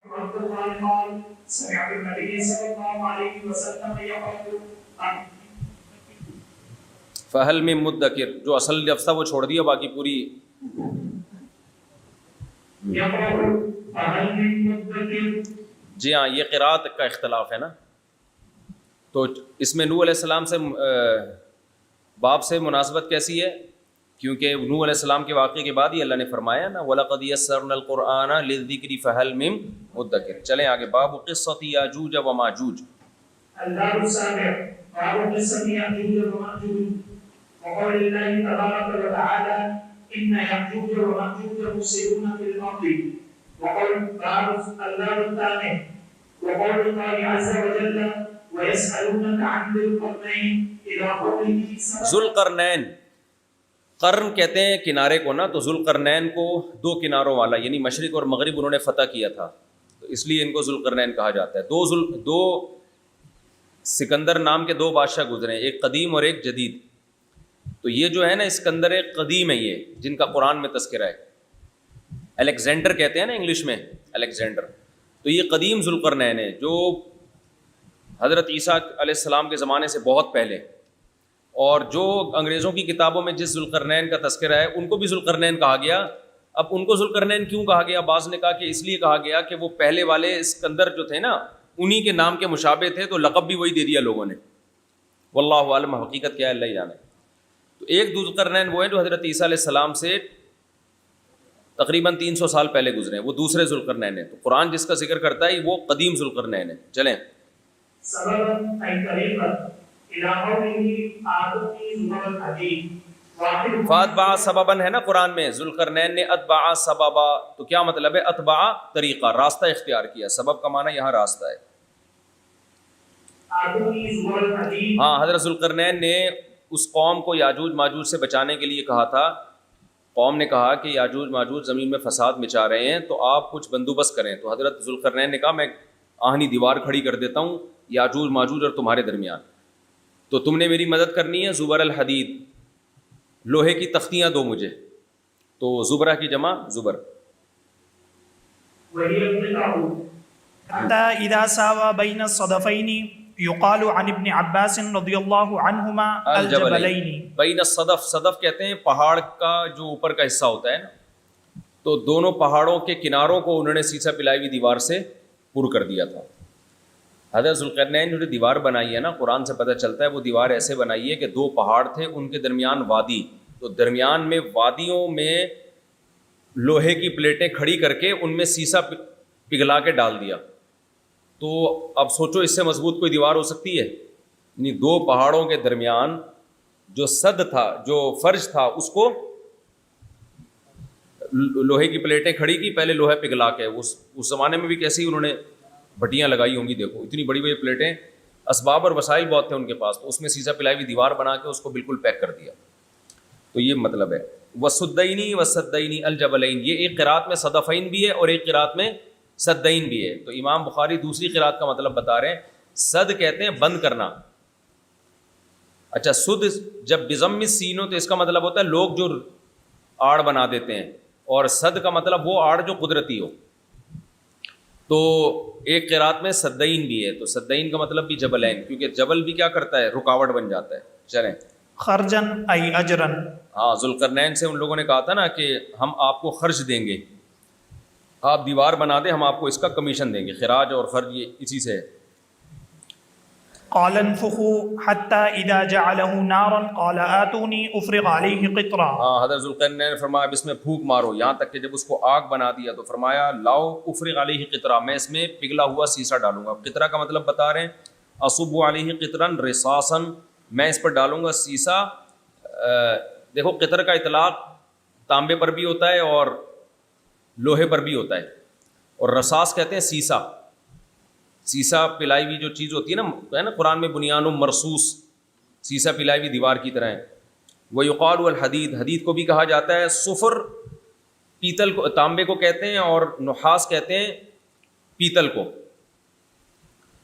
عبد الله قال سمعت النبي صلى الله عليه وسلم يقول فہل من مدکر، جو اصل لفظ تھا وہ چھوڑ دیا، باقی پوری جی ہاں یہ قرات کا اختلاف ہے نا. تو اس میں نوح علیہ السلام سے باب سے مناسبت کیسی ہے؟ کیونکہ نوح علیہ السلام کے واقعے کے بعد ہی اللہ نے فرمایا نا وَلَقَدْ يَسَّرْنَا الْقُرْآنَ لِلذِّكْرِ فَهَلْ مِن مُدَّكِرٍ. چلیں آگے. باب قصۃ یاجوج و ماجوج. الباب السابع باب قصة يأجوج ومأجوج وقول الله تبارك وتعالى إن يأجوج ومأجوج مفسدون في الأرض وقول باب الباب الثامن وقول الله عز وجل ويسألونك عن ذي القرنين إلى قوله ذو القرنین، قرن کہتے ہیں کنارے کو نا، تو ذو القرنین کو دو کناروں والا، یعنی مشرق اور مغرب انہوں نے فتح کیا تھا، تو اس لیے ان کو ذو القرنین کہا جاتا ہے. دو سکندر نام کے دو بادشاہ گزرے ہیں، ایک قدیم اور ایک جدید. تو یہ جو ہے نا اسکندر قدیم ہے، یہ جن کا قرآن میں تذکرہ ہے. الیگزینڈر کہتے ہیں نا انگلش میں، الیگزینڈر. تو یہ قدیم ذو القرنین ہے جو حضرت عیسیٰ علیہ السلام کے زمانے سے بہت پہلے، اور جو انگریزوں کی کتابوں میں جس ذو القرنین کا تذکرہ ہے ان کو بھی ذو القرنین کہا گیا. اب ان کو ذو القرنین کیوں کہا گیا؟ بعض نے کہا کہ اس لیے کہا گیا کہ وہ پہلے والے اسکندر جو تھے نا انہی کے نام کے مشابہ تھے، تو لقب بھی وہی دے دیا لوگوں نے. واللہ عالم، حقیقت کیا ہے اللہ ہی جانے. تو ایک ذو القرنین وہ ہے جو حضرت عیسیٰ علیہ السلام سے تقریباً 300 سال پہلے گزرے ہیں، وہ دوسرے ذو القرنین ہیں. تو قرآن جس کا ذکر کرتا ہے وہ قدیم ذو القرنین ہے. چلیں. فاتبع سبباً ہے نا قرآن میں، ذو القرنین نے اتبع سببا، تو کیا مطلب ہے؟ اتبع طریقہ، راستہ اختیار کیا. سبب کا معنی یہاں راستہ ہے. ہاں حضرت ذو القرنین نے اس قوم کو یاجوج ماجوج سے بچانے کے لیے کہا تھا. قوم نے کہا کہ یاجوج ماجوج زمین میں فساد مچا رہے ہیں، تو آپ کچھ بندوبست کریں. تو حضرت ذو القرنین نے کہا میں آہنی دیوار کھڑی کر دیتا ہوں یاجوج ماجوج اور تمہارے درمیان، تو تم نے میری مدد کرنی ہے. زبر الحدید، لوہے کی تختیاں دو مجھے. تو زبرہ کی جمع زبر. حتى إذا ساوى بين الصدفين يقال عن ابن عباس رضی اللہ عنہما الجبلین. بین الصدف، صدف کہتے ہیں پہاڑ کا جو اوپر کا حصہ ہوتا ہے نا، تو دونوں پہاڑوں کے کناروں کو انہوں نے سیسا پلائی ہوئی دیوار سے پر کر دیا تھا. حضرت ذوالقرنین نے جو دیوار بنائی ہے نا، قرآن سے پتہ چلتا ہے وہ دیوار ایسے بنائی ہے کہ دو پہاڑ تھے، ان کے درمیان وادی، تو درمیان میں وادیوں میں لوہے کی پلیٹیں کھڑی کر کے ان میں سیسا پگھلا کے ڈال دیا. تو اب سوچو اس سے مضبوط کوئی دیوار ہو سکتی ہے؟ یعنی دو پہاڑوں کے درمیان جو سد تھا، جو فرش تھا، اس کو لوہے کی پلیٹیں کھڑی کی، پہلے لوہے پگھلا کے. اس زمانے میں بھی کیسی انہوں نے بھٹیاں لگائی ہوں گی، دیکھو اتنی بڑی بڑی پلیٹیں، اسباب اور وسائل بہت تھے ان کے پاس، تو اس میں سیسا پلائی ہوئی دیوار بنا کے اس کو بالکل پیک کر دیا. تو یہ مطلب ہے. وسدینی وسدینی الجبلین، یہ ایک قرات میں صدفین بھی ہے اور ایک قرات میں سدین بھی ہے. تو امام بخاری دوسری قرات کا مطلب بتا رہے ہیں. صد کہتے ہیں بند کرنا. اچھا سد جب بضم السین ہو تو اس کا مطلب ہوتا ہے لوگ جو آڑ بنا دیتے ہیں، اور صد کا مطلب وہ آڑ جو قدرتی ہو. تو ایک قرات میں سدین بھی ہے، تو سدین کا مطلب بھی جبلین، کیونکہ جبل بھی کیا کرتا ہے؟ رکاوٹ بن جاتا ہے. چلیں. خرجن ای اجرن. ہاں ذوالقرنین سے ان لوگوں نے کہا تھا نا کہ ہم آپ کو خرچ دیں گے، آپ دیوار بنا دیں، ہم آپ کو اس کا کمیشن دیں گے. خراج اور خرچ یہ اسی سے ہے. قال انفخوا حتى اذا جعله نارا قال آتوني افرغ عليه قطرا. ہاں حضرت ذوالقرنین نے فرمایا اب اس میں پھونک مارو، یہاں تک کہ جب اس کو آگ بنا دیا تو فرمایا لاؤ افرغ علیہ قطرا، میں اس میں پگھلا ہوا سیسا ڈالوں گا. قطرہ کا مطلب بتا رہے ہیں اصب علیہ قطرا رصاصا، میں اس پر ڈالوں گا سیسا. دیکھو قطر کا اطلاق تانبے پر بھی ہوتا ہے اور لوہے پر بھی ہوتا ہے، اور رصاص کہتے ہیں سیسا. سیسا پلائی ہوئی جو چیز ہوتی ہے نا قرآن میں بنیان مرصوص، سیسا پلائی ہوئی دیوار کی طرح ہے. ویقال الحدید، حدید کو بھی کہا جاتا ہے. صفر پیتل کو، تانبے کو کہتے ہیں، اور نحاس کہتے ہیں پیتل کو.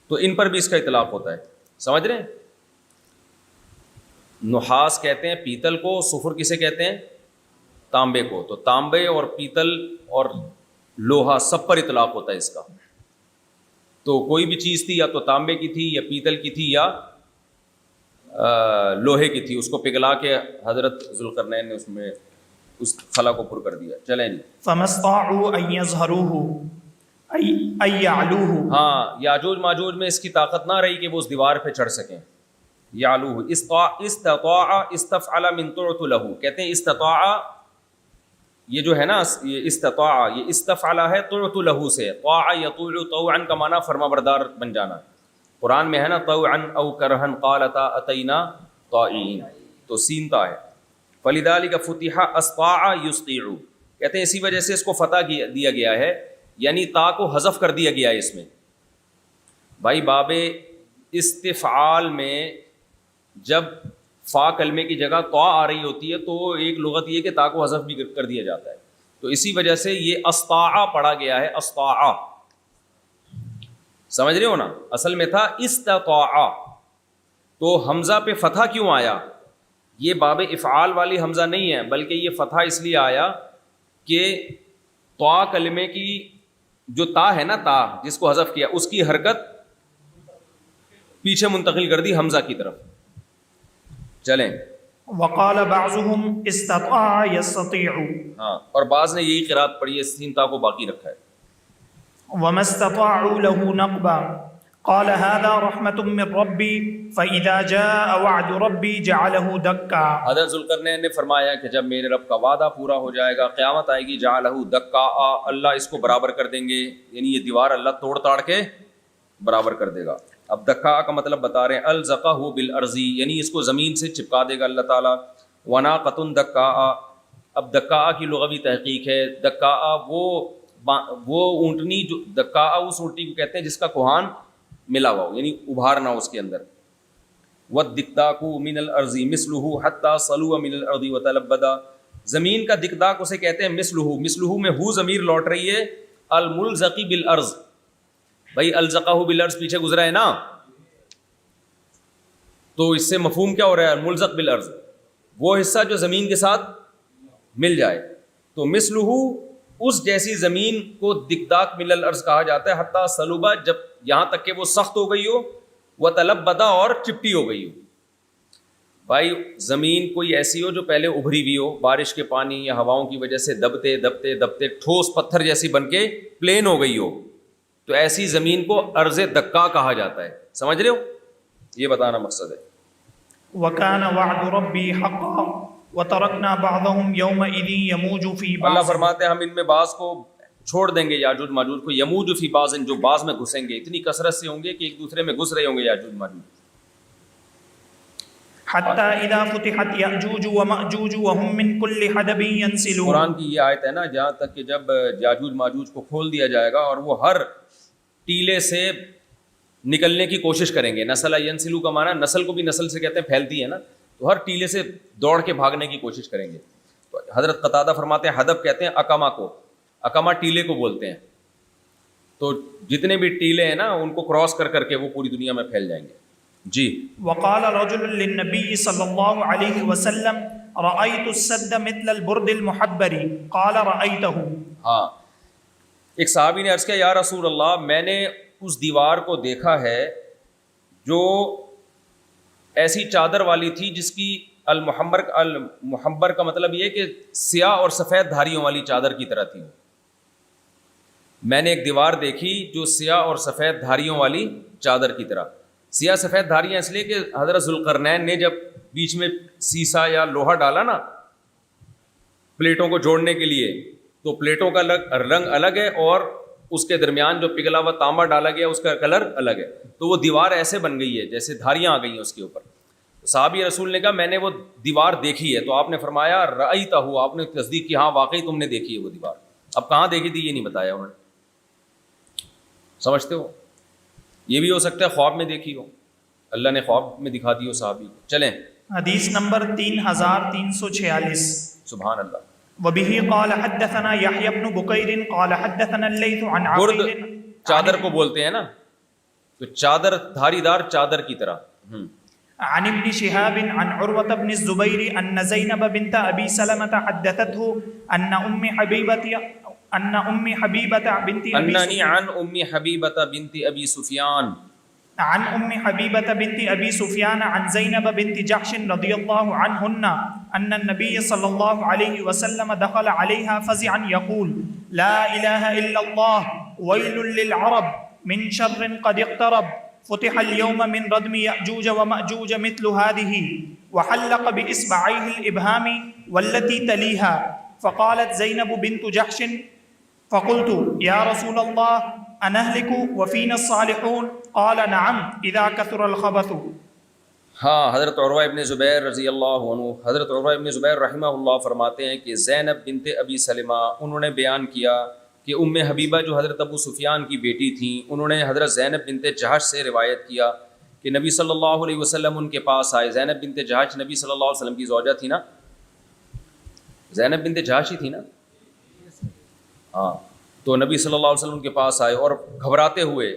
تو ان پر بھی اس کا اطلاق ہوتا ہے. سمجھ رہے ہیں؟ نحاس کہتے ہیں پیتل کو، صفر کسے کہتے ہیں؟ تانبے کو. تو تانبے اور پیتل اور لوہا سب پر اطلاق ہوتا ہے اس کا. تو کوئی بھی چیز تھی، یا تو تانبے کی تھی یا پیتل کی تھی یا لوہے کی تھی، اس کو پگھلا کے حضرت ذوالقرنین نے اس میں اس خلا کو پر کر دیا. چلیں جی. فما استطاعوا ان يظهروه اي يعلوه. ہاں، یاجوج ماجوج میں اس کی طاقت نہ رہی کہ وہ اس دیوار پہ چڑھ سکیں. یعلوہ، استطاع استفعل من طعت له، کہتے ہیں استطاع یہ جو ہے نا، یہ استطاع یہ استفعل ہے طعت له سے. طاع یطوع طوعا کا معنی فرما بردار بن جانا. قرآن میں ہے نا طوعا او کرہا قالتا اتینا طائعین، تو سین تا ہے. فلذلک فتح استطاع یستطیع، کہتے ہیں اسی وجہ سے اس کو فتح دیا گیا ہے، یعنی تا کو حذف کر دیا گیا ہے اس میں. بھائی باب استفعال میں جب فا کلمے کی جگہ طا آ رہی ہوتی ہے تو ایک لغت یہ کہ تا کو حذف بھی کر دیا جاتا ہے، تو اسی وجہ سے یہ استطاع پڑھا گیا ہے. استطاع سمجھ رہے ہو نا، اصل میں تھا استطاع. تو حمزہ پہ فتح کیوں آیا؟ یہ باب افعال والی حمزہ نہیں ہے، بلکہ یہ فتح اس لیے آیا کہ طا کلمے کی جو تا ہے نا، تا جس کو حذف کیا، اس کی حرکت پیچھے منتقل کر دی حمزہ کی طرف. چلیں. وقال بعضهم استطاع يستطيع. ہاں، اور بعض نے یہی قرات پڑھی ہے، سین تا کو باقی رکھا ہے. وما استطاعوا له نقبا قال هذا رحمة من ربي فإذا جاء وعد ربي جعله دكا. حضرت ذوالقرنین نے فرمایا کہ جب میرے رب کا وعدہ پورا ہو جائے گا، قیامت آئے گی، جعلہ دکا، اللہ اس کو برابر کر دیں گے، یعنی یہ دیوار اللہ توڑ تاڑ کے برابر کر دے گا. اب دکا کا مطلب بتا رہے ہیں، الزقہ بالارض، یعنی اس کو زمین سے چپکا دے گا اللہ تعالیٰ. وناقۃ دکا، اب دکا کی لغوی تحقیق ہے، دکا وہ اونٹنی، جو دکا اس اونٹنی کو کہتے ہیں جس کا کوہان ملا ہوا ہو، یعنی ابھارنا اس کے اندر. والدکداک من الارض مثلہ حتی صلو من الارض وتلبدا، زمین کا دکداک اسے کہتے ہیں مثلہ. مثلہ میں ہو ضمیر لوٹ رہی ہے الملزقی بالارض. بھائی الزقہ بالارض پیچھے گزرا ہے نا، تو اس سے مفہوم کیا ہو رہا ہے؟ الملزق بالارض، وہ حصہ جو زمین کے ساتھ مل جائے. تو مثلہ اس جیسی زمین کو دکداک من الارض کہا جاتا ہے، حتی صلوبہ، جب یہاں تک کہ وہ سخت ہو گئی ہو، وتلبدا اور چپٹی ہو گئی ہو. بھائی زمین کوئی ایسی ہو جو پہلے ابھری ہوئی ہو، بارش کے پانی یا ہواؤں کی وجہ سے دبتے دبتے دبتے ٹھوس پتھر جیسی بن کے پلین ہو گئی ہو، تو ایسی زمین کو ارض دکا کہا جاتا ہے. سمجھ رہے ہو؟ یہ بتانا مقصد ہے. وكان وعد ربي حقا وتركنا بعضهم يومئذ يموج في بعض. اللہ فرماتے ہیں ہم ان میں بعض کو چھوڑ دیں گے، یاجوج ماجوج کو، یموج فی بعض، جو بعض میں گھسیں گے، اتنی کثرت سے ہوں گے کہ ایک دوسرے میں گھس رہے ہوں گے یاجوج ماجوج. حتى اذا فتحت ياجوج وماجوج وهم من كل حدب ينسلون. قرآن کی یہ آیت ہے نا، جہاں تک کہ جب یاجوج ماجوج کو کھول دیا جائے گا اور وہ ہر ٹیلے سے نکلنے کی کوشش کریں گے. نسل ینسلو کا معنی، نسل کو بھی نسل سے کہتے ہیں، پھیلتی ہے نا، تو ہر ٹیلے سے دوڑ کے بھاگنے کی کوشش کریں گے. تو حضرت قتادہ فرماتے ہیں حدب کہتے ہیں اکما کو، اکما ٹیلے کو بولتے ہیں. تو جتنے بھی ٹیلے ہیں نا ان کو کراس کر کر کے وہ پوری دنیا میں پھیل جائیں گے. جی. وقال رجل للنبي صلى الله عليه وسلم رأيت السد مثل البرد المحبر قال رأيته. ہاں، ایک صحابی نے عرض کیا یا رسول اللہ، میں نے اس دیوار کو دیکھا ہے جو ایسی چادر والی تھی جس کی المحبر کا مطلب یہ کہ سیاہ اور سفید دھاریوں والی چادر کی طرح تھی. میں نے ایک دیوار دیکھی جو سیاہ اور سفید دھاریوں والی چادر کی طرح. سیاہ سفید دھاریاں اس لیے کہ حضرت ذوالقرنین نے جب بیچ میں سیسا یا لوہا ڈالا نا پلیٹوں کو جوڑنے کے لیے، تو پلیٹوں کا رنگ الگ ہے اور اس کے درمیان جو پگھلا ہوا تانبا ڈالا گیا اس کا کلر الگ ہے. تو وہ دیوار ایسے بن گئی ہے جیسے دھاریاں آ گئی ہیں اس کے اوپر. صحابی رسول نے کہا میں نے وہ دیوار دیکھی ہے. تو آپ نے فرمایا رأیتہ، آپ نے تصدیق کی، ہاں واقعی تم نے دیکھی ہے وہ دیوار. اب کہاں دیکھی تھی یہ نہیں بتایا انہوں نے. سمجھتے ہو؟ یہ بھی ہو سکتا ہے خواب میں دیکھی ہو، اللہ نے خواب میں دکھا دی ہو صحابی. چلیں حدیث نمبر 3346. سبحان اللہ. وبه قال حدثنا يحيى بن بكير قال حدثنا الليث عن برد عقيل. چادر کو بولتے ہیں نا، تو چادر دھاری دار چادر کی طرح. عن ابن شهاب عن عروة بن الزبير أن زينب بنت أبي سلمة حدثته أن أن أم حبيبة بنت أبي اننی سفيان عن ام حبیبۃ بنت ابی سفیان عن أم حبيبة بنت أبي سفيان عن زينب بنت جحش رضي الله عنهن أن النبي صلى الله عليه وسلم دخل عليها فزعا يقول لا إله إلا الله ويل للعرب من شر قد اقترب فتح اليوم من ردم يأجوج ومأجوج مثل هذه وحلق بإصبعيه الإبهام والتي تليها فقالت زينب بنت جحش فقلت يا رسول الله أنهلك وفينا الصالحون قال نعم إذا كثر الخبث. ہاں، حضرت عروہ ابن زبیر رضی اللہ عنہ، حضرت عروہ ابن زبیر رحمہ اللہ فرماتے ہیں کہ زینب بنت ابی سلمہ انہوں نے بیان کیا کہ ام حبیبہ جو حضرت ابو سفیان کی بیٹی تھیں، انہوں نے حضرت زینب بنت جہش سے روایت کیا کہ نبی صلی اللہ علیہ وسلم ان کے پاس آئے. زینب بنت جہش نبی صلی اللہ علیہ وسلم کی زوجہ تھی نا، زینب بنت جہش ہی تھی نا، ہاں. تو نبی صلی اللہ علیہ وسلم کے پاس آئے اور گھبراتے ہوئے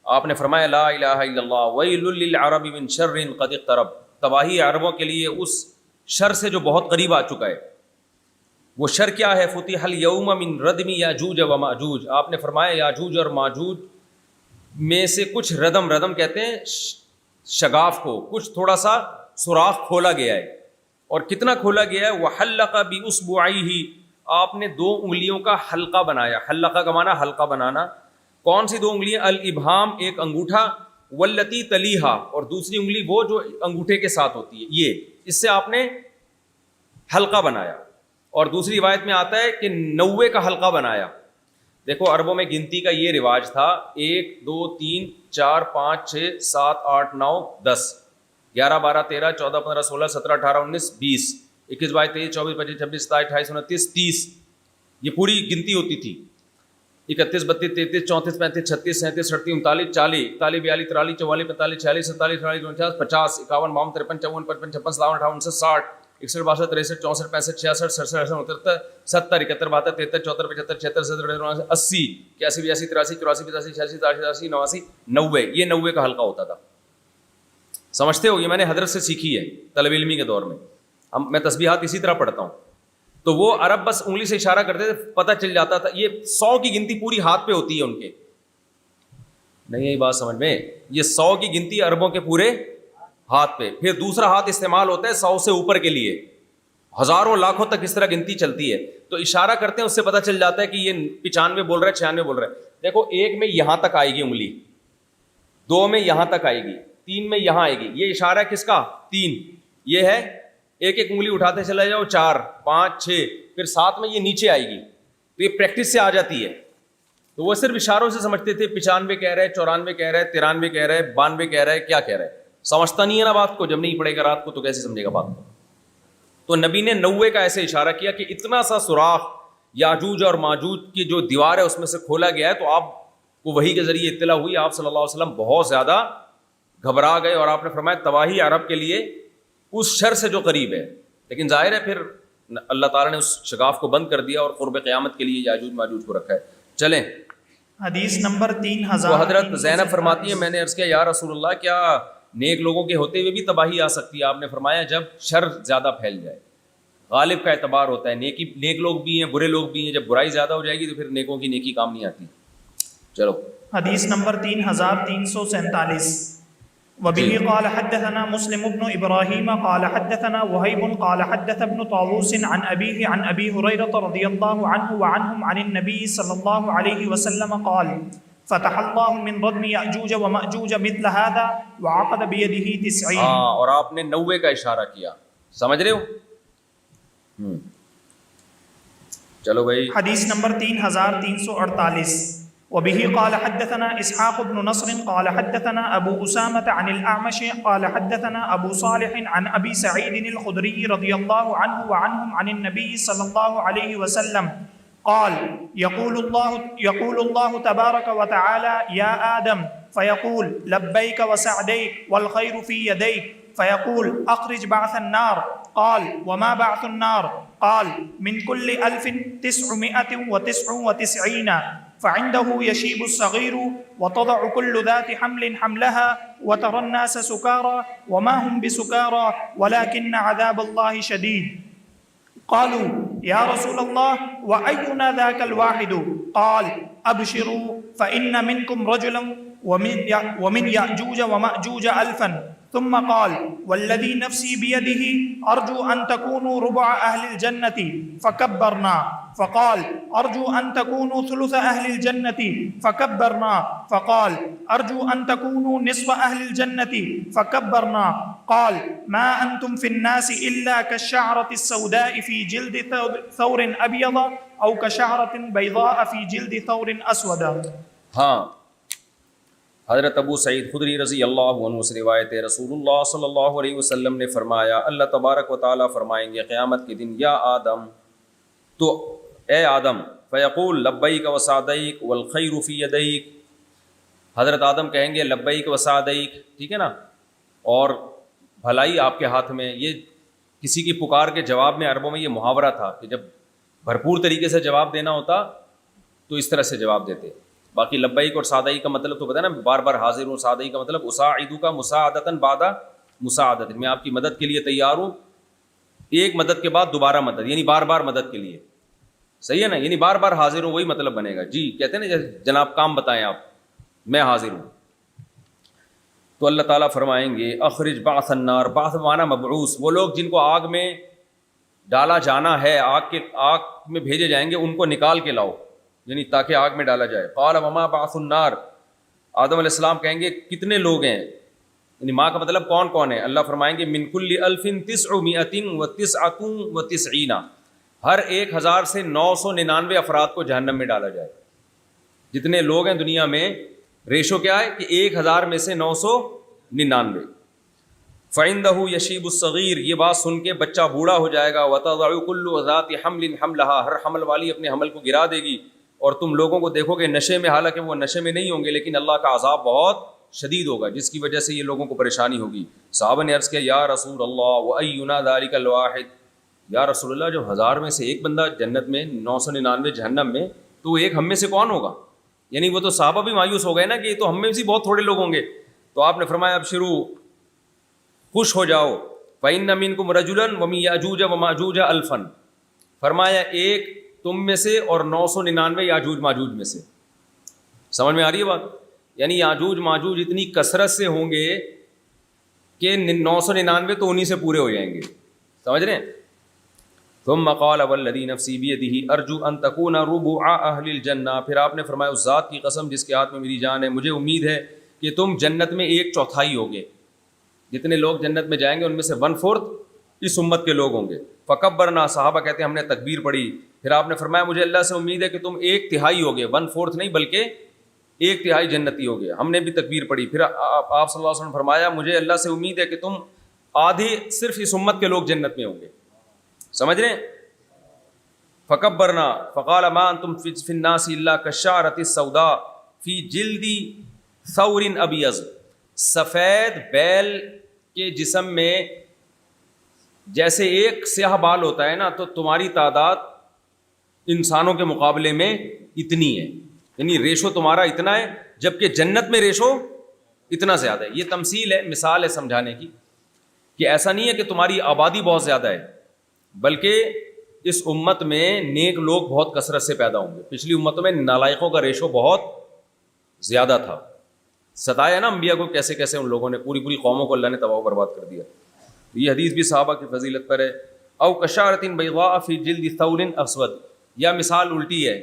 آپ نے فرمایا لا الہ الا اللہ ویل للعرب من شر قد اقترب. تباہی عربوں کے لیے اس شر سے جو بہت قریب آ چکا ہے. وہ شر کیا ہے؟ فتح الیوم من ردم یاجوج و ماجوج. آپ نے فرمایا یاجوج اور ماجوج میں سے کچھ ردم کہتے ہیں شگاف کو، کچھ تھوڑا سا سوراخ کھولا گیا ہے. اور کتنا کھولا گیا ہے؟ وحلق باصبعیہ، آپ نے 2 انگلیوں کا حلقہ بنایا. حلقہ کا معنی حلقہ بنانا. کون سی 2 انگلیاں؟ الابہام ایک انگوٹھا، واللتی تلیہا اور دوسری انگلی وہ جو انگوٹھے کے ساتھ ہوتی ہے، یہ اس سے آپ نے حلقہ بنایا. اور دوسری روایت میں آتا ہے کہ 90 کا حلقہ بنایا. دیکھو عربوں میں گنتی کا یہ رواج تھا، 1 2 3 4 5 6 7 8 9 10 11 12 13 14 15 16 17 18 19 20 21 22 23 24 25 26 27 28 29 30 یہ پوری گنتی ہوتی تھی. 31 32 33 34 35 36 37 38 39 40 41 42 43 44 45 46 47 48 49 50 51 52 53 54 55 56 57 58 59 60 61 62 63 64 65 66 67 68 69 70 71 72 73 74 75 76 77 80 81 82 83 84 85 86 87 89 90. یہ 90 کا حلقہ ہوتا تھا. سمجھتے ہو؟ یہ میں نے حضرت سے سیکھی ہے طلب علمی کے دور میں. میں تسبیحات اسی طرح پڑھتا ہوں. تو وہ عرب بس انگلی سے اشارہ کرتے تھے، پتہ چل جاتا تھا. یہ 100 کی گنتی پوری ہاتھ پہ ہوتی ہے ان کے. نہیں یہی بات سمجھ میں؟ یہ 100 کی گنتی عربوں کے پورے ہاتھ پہ. پھر دوسرا ہاتھ استعمال ہوتا ہے 100 سے اوپر کے لیے. ہزاروں لاکھوں تک اس طرح گنتی چلتی ہے. تو اشارہ کرتے ہیں، اس سے پتہ چل جاتا ہے کہ یہ 95 بول رہا ہے، 96 بول رہا ہے. دیکھو 1 میں یہاں تک آئے گی انگلی، 2 میں یہاں تک آئے گی، 3 میں یہاں آئے گی. یہ اشارہ ہے کس کا؟ 3. یہ ہے ایک انگلی اٹھاتے چلا جاؤ، 4 5 6، پھر 7 میں یہ نیچے آئے گی. تو یہ پریکٹس سے آ جاتی ہے. تو وہ صرف اشاروں سے سمجھتے تھے. 95 کہہ رہے، 94 کہہ رہے، 93 کہہ رہے، 92 کہہ رہے، کیا کہہ رہے. سمجھتا نہیں ہے نا بات کو. جب نہیں پڑھے گا رات کو تو کیسے سمجھے گا بات کو. تو نبی نے 90 کا ایسے اشارہ کیا کہ اتنا سا سوراخ یاجوج اور ماجوج کی جو دیوار ہے اس میں سے کھولا گیا ہے. تو آپ کو وحی کے ذریعے اطلاع ہوئی. آپ صلی اللہ علیہ وسلم بہت زیادہ گھبرا گئے اور آپ نے فرمایا تباہی عرب کے لیے اس شر سے جو قریب ہے. لیکن ظاہر ہے پھر اللہ تعالیٰ نے اس شگاف کو بند کر دیا اور قرب قیامت کے لیے یاجوج ماجوج کو رکھا ہے. چلیں حدیث نمبر 3000. تو حضرت زینب فرماتی ہیں میں نے عرض کیا یا رسول اللہ کیا نیک لوگوں کے ہوتے ہوئے بھی تباہی آ سکتی ہے؟ آپ نے فرمایا جب شر زیادہ پھیل جائے. غالب کا اعتبار ہوتا ہے. نیک لوگ بھی ہیں، برے لوگ بھی ہیں. جب برائی زیادہ ہو جائے گی تو پھر نیکوں کی نیکی کام نہیں آتی. چلو حدیث نمبر 3347. وبه قال حدثنا مسلم بن ابراهيم قال حدثنا وهيب قال حدث ابن طاووس عن ابيه عن ابي هريره رضي الله عنه وعنهم عن النبي صلى الله عليه وسلم قال فتح الله من ردم يأجوج ومأجوج مثل هذا وعقد بيده 90. ہاں، اور آپ نے 90 کا اشارہ کیا. سمجھ رہے ہو؟ چلو بھائی. حدیث نمبر 3348. وبه قال حدثنا اسحاق بن نصر قال حدثنا ابو اسامة عن الاعمش قال حدثنا ابو صالح عن ابي سعيد الخدري رضي الله عنه وعنهم عن النبي صلى الله عليه وسلم قال يقول الله تبارك وتعالى يا آدم فيقول لبيك وسعديك والخير في يديك فيقول اخرج بعث النار. قال وما بعث النار؟ قال من كل 1999 فعنده يشيب الصغير وتضع كل ذات حمل حملها وترى الناس سكارى وما هم بسكارى ولكن عذاب الله شديد. قالوا يا رسول الله وأينا ذاك الواحد؟ قال أبشروا فإن منكم رجلا ومن يأجوج ومأجوج ألفا. ثم قال والذي نفسي بيده أرجو أن تكونوا ربع أهل الجنة فكبرنا. فقال أرجو أن تكونوا ثلث أهل الجنة فكبرنا. فقال أرجو أن تكونوا نصف أهل الجنة فكبرنا. قال ما أنتم في الناس إلا كالشعرة السوداء في جلد ثور أبيض أو كشعرة بيضاء في جلد ثور أسود. ہاں، حضرت ابو سعید خدری رضی اللہ عنہ سے روایت ہے، رسول اللہ صلی اللہ علیہ وسلم نے فرمایا، اللہ تبارک و تعالیٰ فرمائیں گے قیامت کے دن، یا آدم، تو اے آدم، فیقول لبیک و سعدیک والخیر فی یدیک، حضرت آدم کہیں گے لبیک و سعدیک، ٹھیک ہے نا، اور بھلائی آپ کے ہاتھ میں. یہ کسی کی پکار کے جواب میں عربوں میں یہ محاورہ تھا کہ جب بھرپور طریقے سے جواب دینا ہوتا تو اس طرح سے جواب دیتے. باقی لبیک اور سعدیک کا مطلب تو پتہ ہے نا، بار بار حاضر ہوں. سعدیک کا مطلب اساعدو کا مساعدتاً بعد مساعدت، میں آپ کی مدد کے لیے تیار ہوں، ایک مدد کے بعد دوبارہ مدد، یعنی بار بار مدد کے لیے. صحیح ہے نا، یعنی بار بار حاضر ہوں وہی مطلب بنے گا. جی کہتے ہیں نا جناب کام بتائیں آپ، میں حاضر ہوں. تو اللہ تعالیٰ فرمائیں گے اخرج بعث النار، بعث معنی مبعوث، وہ لوگ جن کو آگ میں ڈالا جانا ہے، آگ میں بھیجے جائیں گے، ان کو نکال کے لاؤ، یعنی تاکہ آگ میں ڈالا جائے. قال وما بعث النار، آدم علیہ السلام کہیں گے کتنے لوگ ہیں، یعنی ماں کا مطلب کون کون ہے. اللہ فرمائیں گے من کل 1999، ہر 1000 سے 999 افراد کو جہنم میں ڈالا جائے. جتنے لوگ ہیں دنیا میں، ریشو کیا ہے کہ 1000 میں سے 999. فَعِندَهُ يَشِيبُ الصَّغِيرُ، یہ بات سن کے بچہ بوڑھا ہو جائے گا. وَتَضَعُ كُلُّ ذَاتِ حَمْلٍ حَمْلَهَا، ہر حمل والی اپنے حمل کو گرا دے گی. اور تم لوگوں کو دیکھو کہ نشے میں، حالانکہ وہ نشے میں نہیں ہوں گے، لیکن اللہ کا عذاب بہت شدید ہوگا جس کی وجہ سے یہ لوگوں کو پریشانی ہوگی. صحابہ نے عرض کیا یا رسول اللہ وَأَيُّنَا ذَلِكَ الْوَاحِدُ، یا رسول اللہ جو 1000 میں سے ایک بندہ جنت میں، 999 جہنم میں، تو ایک ہم میں سے کون ہوگا؟ یعنی وہ تو صحابہ بھی مایوس ہو گئے نا کہ یہ تو ہم میں سے بہت تھوڑے لوگ ہوں گے. تو آپ نے فرمایا ابشروا، خوش ہو جاؤ. فَإِنَّ مِنْكُمْ رَجُلًا وَمِن يَأْجُوجَ وَمَأْجُوجَ أَلْفًا، فرمایا ایک تم میں سے اور 999 یاجوج ماجوج میں سے. سمجھ میں آ رہی ہے بات؟ یعنی یاجوج ماجوج اتنی کثرت سے ہوں گے کہ 999 تو انہی سے پورے ہو جائیں گے. سمجھ رہے ہیں؟ ثم قال والذی نفسی بیدہ ارجو ان تکون ربع اہل الجنہ، پھر آپ نے فرمایا اس ذات کی قسم جس کے ہاتھ میں میری جان ہے، مجھے امید ہے کہ تم جنت میں 1/4 ہوگے. جتنے لوگ جنت میں جائیں گے ان میں سے 1/4 اس امت کے لوگ ہوں گے. فکبرنا، صحابہ کہتے ہیں ہم نے تکبیر پڑھی. پھر آپ نے فرمایا مجھے اللہ سے امید ہے کہ تم 1/3 ہوگے، 1/4 نہیں بلکہ 1/3 جنتی ہوگے. ہم نے بھی تکبیر پڑھی. پھر آپ صلی اللہ علیہ وسلم فرمایا مجھے اللہ سے امید ہے کہ تم آدھے صرف اس امت کے لوگ جنت میں ہوں گے. سمجھ رہے ہیں؟ فکبرنا فقال ما انتم فی الناس الا کالشعرۃ السوداء فی جلد ثور ابیض، سفید بیل کے جسم میں جیسے ایک سیاہ بال ہوتا ہے نا، تو تمہاری تعداد انسانوں کے مقابلے میں اتنی ہے، یعنی ریشو تمہارا اتنا ہے، جبکہ جنت میں ریشو اتنا زیادہ ہے. یہ تمثیل ہے، مثال ہے سمجھانے کی کہ ایسا نہیں ہے کہ تمہاری آبادی بہت زیادہ ہے، بلکہ اس امت میں نیک لوگ بہت کثرت سے پیدا ہوں گے. پچھلی امتوں میں نالائقوں کا ریشو بہت زیادہ تھا. ستایا نا انبیاء کو کیسے کیسے ان لوگوں نے، پوری قوموں کو اللہ نے تباہ و برباد کر دیا. یہ حدیث بھی صحابہ کی فضیلت پر ہے. او کشعرۃ بیضاء فی جلد ثور اسود، یا مثال الٹی ہے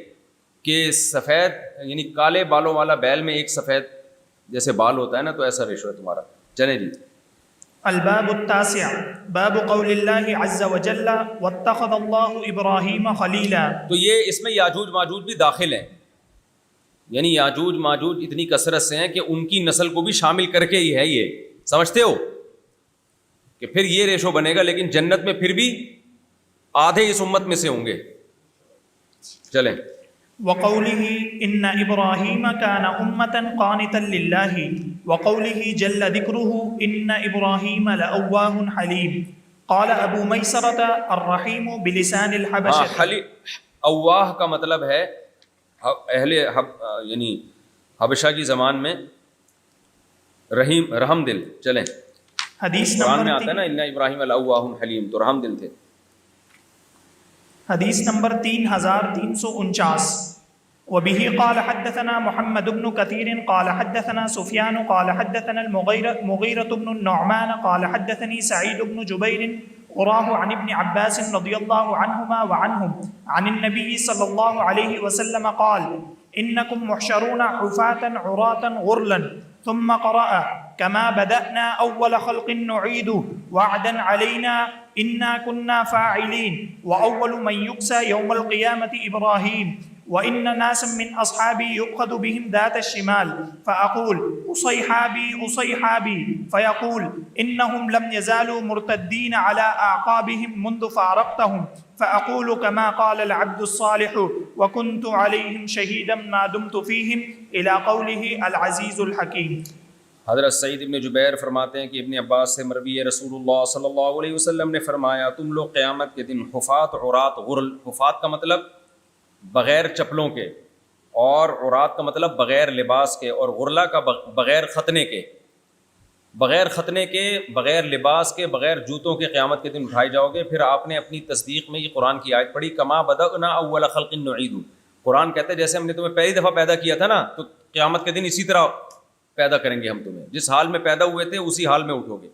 کہ سفید یعنی کالے بالوں والا بیل میں ایک سفید جیسے بال ہوتا ہے نا، تو ایسا ریشو ہے تمہارا. چلیں جی. الباب التاسع باب قول اللہ عز وجل واتخذ اللہ ابراہیم خلیلا. تو یہ اس میں یاجوج ماجوج بھی داخل ہیں، یعنی یاجوج ماجوج اتنی کثرت سے ہیں کہ ان کی نسل کو بھی شامل کر کے ہی ہے. یہ سمجھتے ہو کہ پھر یہ ریشو بنے گا، لیکن جنت میں پھر بھی آدھے اس امت میں سے ہوں گے. چلیں. وقوله ان ابراہیم کان امة قانتا للہ وقوله جل ذکرہ ان ابراہیم لأواہ حلیم. قال ابو میسرۃ الرحیم بلسان الحبشہ. اواہ کا مطلب ہے اہل یعنی حبشہ کی زبان میں رحم دل. چلیں. حدیث قرآن میں نمبر آتا ہے نا ان ابراہیم لأواہ حلیم، تو رحم دل تھے. حدیث نمبر 3349. وبه قال حدثنا محمد بن كثير قال حدثنا سفيان قال حدثنا المغيرة بن النعمان قال حدثني سعيد بن جبير قراه عن ابن عباس رضي الله عنهما وعنهم عن النبي صلى الله عليه وسلم قال إنكم محشرون حفاة عراة غرلا ثم قرأ كما بدأنا أول خلق نعيده وعدا علينا إنا كنا فاعلين وأول من يكسى يوم القيامة إبراهيم وإن ناسا من أصحابي يؤخذ بهم ذات الشمال فأقول أصيحابي أصيحابي فيقول إنهم لم يزالوا مرتدين على أعقابهم منذ فارقتهم فأقول كما قال العبد الصالح وكنت عليهم شهيدا ما دمت فيهم إلى قوله العزيز الحكيم. حضرت سعید ابن جبیر فرماتے ہیں کہ ابن عباس سے مروی ہے رسول اللہ صلی اللہ علیہ وسلم نے فرمایا تم لوگ قیامت کے دن حفات عرات غرل، حفات کا مطلب بغیر چپلوں کے، اور عرات کا مطلب بغیر لباس کے، اور غرلہ کا بغیر ختنے کے، بغیر ختنے کے، بغیر لباس کے، بغیر جوتوں کے قیامت کے دن اٹھائے جاؤ گے. پھر آپ نے اپنی تصدیق میں یہ قرآن کی آیت پڑھی کما بدأنا اول خلق نعید. قرآن کہتا ہے جیسے ہم نے تمہیں پہلی دفعہ پیدا کیا تھا نا، تو قیامت کے دن اسی طرح پیدا کریں گے ہم تمہیں، جس حال میں پیدا ہوئے تھے اسی حال میں اٹھو گے.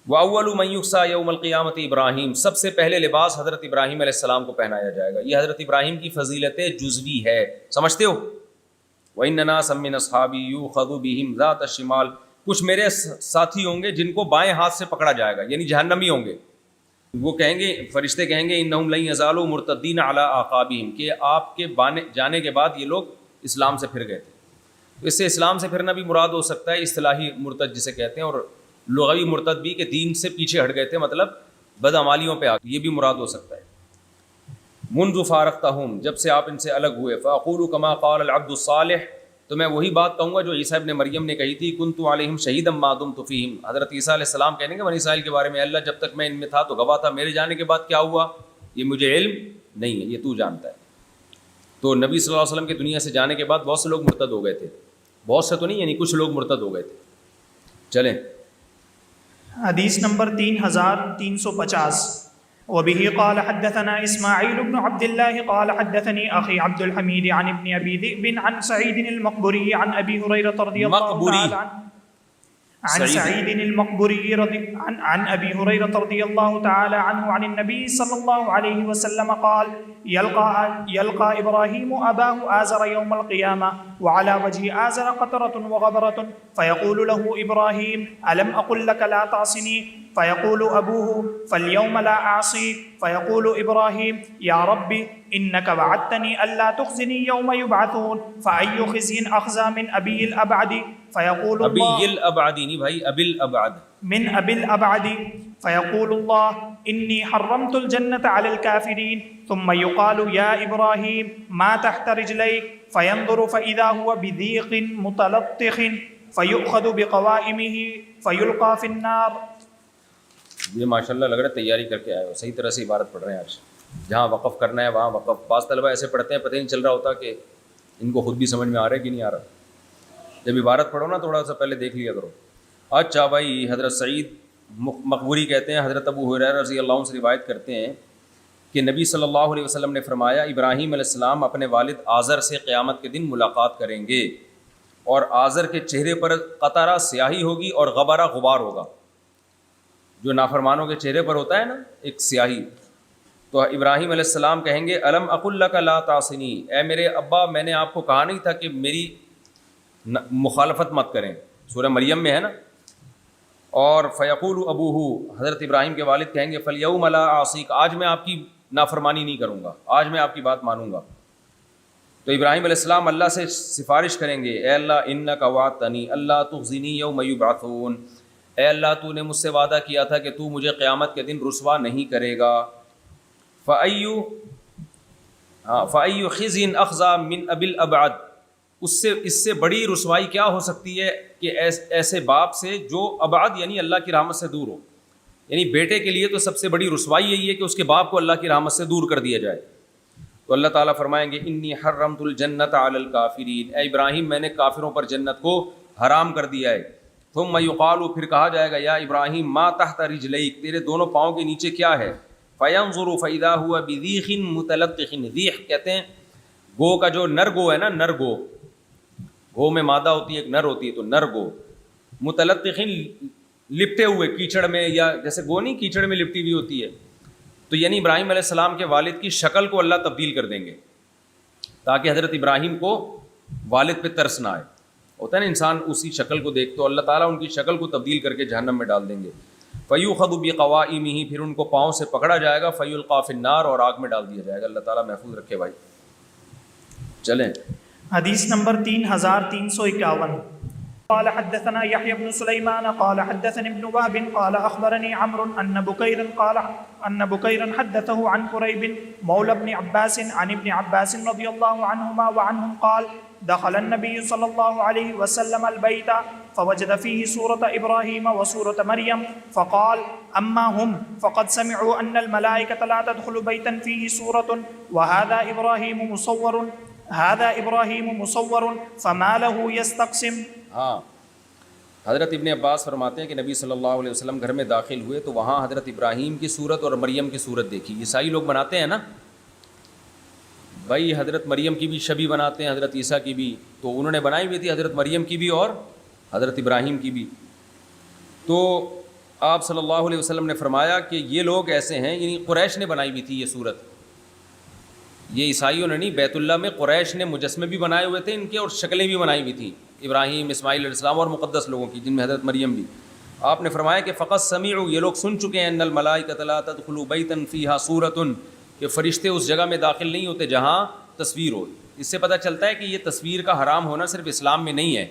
وَأَوَّلُ مَن يُكْسَىٰ يَوْمَ الْقِيَامَةِ ابراہیم، سب سے پہلے لباس حضرت ابراہیم علیہ السلام کو پہنایا جائے گا. یہ حضرت ابراہیم کی فضیلت جزوی ہے، سمجھتے ہو؟ وَإِنَّ نَاسًا مِّنْ أَصْحَابِي يُؤْخَذُ بِهِمْ ذَاتَ الشِّمَالِ، کچھ میرے ساتھی ہوں گے جن کو بائیں ہاتھ سے پکڑا جائے گا، یعنی جہنمی ہوں گے. وہ کہیں گے، فرشتے کہیں گے انہم لن یزالوا مرتدین علی اعقابہم، کہ آپ کے جانے کے بعد یہ لوگ اسلام سے پھر گئے تھے. اس سے اسلام سے پھرنا بھی مراد ہو سکتا ہے، اصطلاحی مرتد جسے کہتے ہیں، اور لغوی مرتد بھی کہ دین سے پیچھے ہٹ گئے تھے، مطلب بدعمالیوں پہ آ گئے، یہ بھی مراد ہو سکتا ہے. منذ فارقتہم، جب سے آپ ان سے الگ ہوئے. فاقول کما قال العبد الصالح، تو میں وہی بات کہوں گا جو عیسیٰ ابن مریم نے کہی تھی کنت علیہم شہیدا ما دمت فیہم. حضرت عیسیٰ علیہ السلام کہنے گے بنی اسرائیل کے بارے میں، اللہ جب تک میں ان میں تھا تو گواہ تھا، میرے جانے کے بعد کیا ہوا یہ مجھے علم نہیں ہے، یہ تو جانتا ہے. تو نبی صلی اللہ علیہ وسلم کی دنیا سے جانے کے بعد بہت سے لوگ مرتد ہو گئے تھے، بہت سے تو نہیں، یعنی کچھ لوگ مرتد ہو گئے تھے. چلیں حدیث نمبر 3350. وبه قال حدثنا اسماعيل بن عبد الله قال حدثني اخي عبد الحميد عن ابن ابي ذئب عن سعيد المقبري عن ابي هريره رضي الله تعالى عنه عن سعيد المقبري عن ابي هريره رضي الله تعالى عنه عن النبي صلى الله عليه وسلم قال يلقى ابراهيم اباه آزر يوم القيامه وعلى وجه آزر قطره وغبره فيقول له ابراهيم الم اقل لك لا تعصني فيقول ابوه فاليوم لا اعصي فيقول ابراهيم يا ربي انك وعدتني الا تخزني يوم يبعثون فاي خزي اخزى من ابي الابعد فيقول الله ابی الابعد نہیں بھائی، ابی الابعد من ابي الابعد فيقول الله اني حرمت الجنه على الكافرين ثم يقال يا ابراهيم ما تحت رجليك فينظر فاذا هو بذيق متلطخ فيؤخذ بقوائمه فيلقى في النار. یہ ماشاءاللہ لگ رہا ہے تیاری کر کے آئے ہو، صحیح طرح سے عبارت پڑھ رہے ہیں آج. جہاں وقف کرنا ہے وہاں وقف. بعض طلبہ ایسے پڑھتے ہیں پتہ نہیں چل رہا ہوتا کہ ان کو خود بھی سمجھ میں آ رہا ہے کہ نہیں آ رہا. جب عبارت پڑھو نا تھوڑا سا پہلے دیکھ لیا کرو. اچھا بھائی، حضرت سعید مقبوری کہتے ہیں حضرت ابو ہریرہ رضی اللہ عنہ سے روایت کرتے ہیں کہ نبی صلی اللہ علیہ وسلم نے فرمایا ابراہیم علیہ السلام اپنے والد آزر سے قیامت کے دن ملاقات کریں گے، اور آزر کے چہرے پر قطرہ سیاہی ہوگی اور غبرہ غبار ہوگا. جو نافرمانوں کے چہرے پر ہوتا ہے نا ایک سیاہی. تو ابراہیم علیہ السلام کہیں گے الم اقل لک لا تعصنی، اے میرے ابا میں نے آپ کو کہا نہیں تھا کہ میری مخالفت مت کریں. سورہ مریم میں ہے نا. اور فیقول ابوہ، حضرت ابراہیم کے والد کہیں گے فالیوم لا اعصیک، آج میں آپ کی نافرمانی نہیں کروں گا، آج میں آپ کی بات مانوں گا. تو ابراہیم علیہ السلام اللہ سے سفارش کریں گے اے اللہ انک وعدتنی اللہ تخزنی یوم یبعثون، اے اللہ تو نے مجھ سے وعدہ کیا تھا کہ تو مجھے قیامت کے دن رسوا نہیں کرے گا. فَأَيُّ خِزْيٍ أَخْزَىٰ مِنْ أَبِي الْأَبْعَدِ، اس سے بڑی رسوائی کیا ہو سکتی ہے کہ ایسے باپ سے جو ابعد یعنی اللہ کی رحمت سے دور ہو. یعنی بیٹے کے لیے تو سب سے بڑی رسوائی یہی ہے کہ اس کے باپ کو اللہ کی رحمت سے دور کر دیا جائے. تو اللہ تعالیٰ فرمائیں گے انی حرمت الجنت علی الکافرین، اے ابراہیم میں نے کافروں پر جنت کو حرام کر دیا ہے. ثم یقال، پھر کہا جائے گا یا ابراہیم ما تحت رجلیک، تیرے دونوں پاؤں کے نیچے کیا ہے. فینظر فاذا هو بذیخ متلطخ. ذیخ کہتے ہیں گو کا جو نر گو ہے نا, نر گو, گو میں مادہ ہوتی ہے ایک نر ہوتی ہے, تو نر گو متلطخ لپٹے ہوئے کیچڑ میں, یا جیسے گو نہیں کیچڑ میں لپٹی ہوئی ہوتی ہے, تو یعنی ابراہیم علیہ السلام کے والد کی شکل کو اللہ تبدیل کر دیں گے تاکہ حضرت ابراہیم کو والد پہ ترس نہ آئے. ہوتا ہے نا انسان اسی شکل کو دیکھ, تو اللہ تعالیٰ ان کی شکل کو تبدیل کر کے جہنم میں ڈال دیں گے. فیوخذ بقوائمہ, پھر ان کو پاؤں سے پکڑا جائے گا, فیلقی فی النار, اور آگ میں ڈال دیا جائے گا. اللہ تعالیٰ محفوظ رکھے بھائی. چلیں حدیث نمبر 3351. قال حدثنا يحيى بن سليمان قال حدثني ابن وهب قال أخبرني عمرو أن بكيرا حدثه عن كريب مولى ابن عباس عن ابن عباس رضي الله عنهما وعنهم قال دخل النبي صلى الله عليه وسلم البيت فوجد فيه سورة إبراهيم وسورة مريم فقال أما هم فقد سمعوا أن الملائكة لا تدخل بيتا فيه سورة وهذا إبراهيم مصور فما له يستقسم. ہاں, حضرت ابن عباس فرماتے ہیں کہ نبی صلی اللہ علیہ وسلم گھر میں داخل ہوئے تو وہاں حضرت ابراہیم کی صورت اور مریم کی صورت دیکھی. عیسائی لوگ بناتے ہیں نا بھائی, حضرت مریم کی بھی شبیہ بناتے ہیں, حضرت عیسیٰ کی بھی, تو انہوں نے بنائی ہوئی تھی حضرت مریم کی بھی اور حضرت ابراہیم کی بھی. تو آپ صلی اللہ علیہ وسلم نے فرمایا کہ یہ لوگ ایسے ہیں, یعنی قریش نے بنائی ہوئی تھی یہ صورت, یہ عیسائیوں نے نہیں. بیت اللہ میں قریش نے مجسمے بھی بنائے ہوئے تھے ان کے, اور شکلیں بھی بنائی ہوئی تھیں ابراہیم, اسماعیل علیہ السلام اور مقدس لوگوں کی, جن میں حضرت مریم بھی. آپ نے فرمایا کہ فقط سمعوا, یہ لوگ سن چکے ہیں, ان الملائکۃ لا تدخل بیتا فیہا صورۃ, کہ فرشتے اس جگہ میں داخل نہیں ہوتے جہاں تصویر ہو. اس سے پتہ چلتا ہے کہ یہ تصویر کا حرام ہونا صرف اسلام میں نہیں ہے.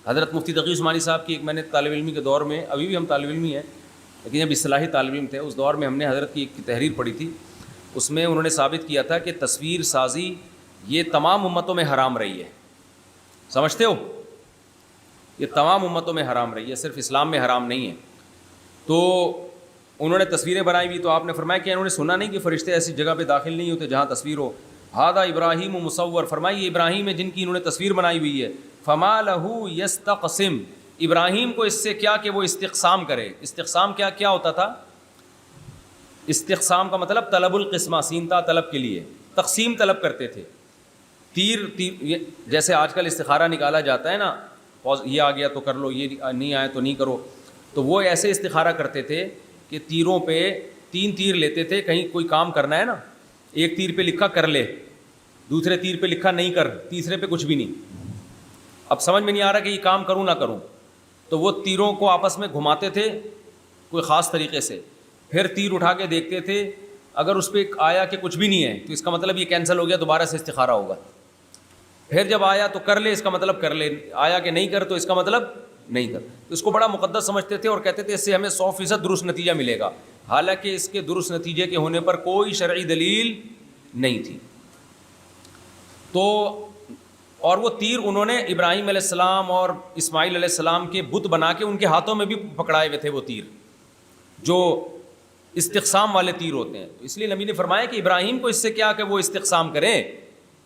حضرت مفتی تقی عثمانی صاحب کی ایک, میں نے طالب علمی کے دور میں, ابھی بھی ہم طالب علمی ہیں لیکن جب اصلاحی طالب علم تھے اس دور میں, ہم نے حضرت کی ایک تحریر پڑھی تھی, اس میں انہوں نے ثابت کیا تھا کہ تصویر سازی یہ تمام امتوں میں حرام رہی ہے. سمجھتے ہو, یہ تمام امتوں میں حرام رہی ہے, صرف اسلام میں حرام نہیں ہے. تو انہوں نے تصویریں بنائی ہوئی, تو آپ نے فرمایا کہ انہوں نے سنا نہیں کہ فرشتے ایسی جگہ پہ داخل نہیں ہوتے جہاں تصویر ہو. ہذا ابراہیم مصور, فرمایا یہ ابراہیم ہے جن کی انہوں نے تصویر بنائی ہوئی ہے. فما لہ یستقسم, ابراہیم کو اس سے کیا کہ وہ استقسام کرے. استقسام کیا ہوتا تھا؟ استقسام کا مطلب طلب القسمہ, سینتا طلب کے لیے تقسیم طلب کرتے تھے. تیر جیسے آج کل استخارہ نکالا جاتا ہے نا, یہ آ گیا تو کر لو, یہ نہیں آیا تو نہیں کرو, تو وہ ایسے استخارہ کرتے تھے کہ تیروں پہ 3 تیر لیتے تھے. کہیں کوئی کام کرنا ہے نا, ایک تیر پہ لکھا کر لے, دوسرے تیر پہ لکھا نہیں کر, تیسرے پہ کچھ بھی نہیں. اب سمجھ میں نہیں آ رہا کہ یہ کام کروں نہ کروں, تو وہ تیروں کو آپس میں گھماتے تھے کوئی خاص طریقے سے, پھر تیر اٹھا کے دیکھتے تھے, اگر اس پہ آیا کہ کچھ بھی نہیں ہے تو اس کا مطلب یہ کینسل ہو گیا, دوبارہ سے استخارہ ہوگا. پھر جب آیا تو کر لے, اس کا مطلب کر لے, آیا کہ نہیں کر تو اس کا مطلب نہیں کر. تو اس کو بڑا مقدس سمجھتے تھے اور کہتے تھے اس سے ہمیں 100% درست نتیجہ ملے گا, حالانکہ اس کے درست نتیجے کے ہونے پر کوئی شرعی دلیل نہیں تھی. تو اور وہ تیر انہوں نے ابراہیم علیہ السلام اور اسماعیل علیہ السلام کے بت بنا کے ان کے ہاتھوں میں بھی پکڑائے ہوئے تھے, وہ تیر جو استقسام والے تیر ہوتے ہیں. تو اس لیے نبی نے فرمایا کہ ابراہیم کو اس سے کیا کہ وہ استقسام کریں.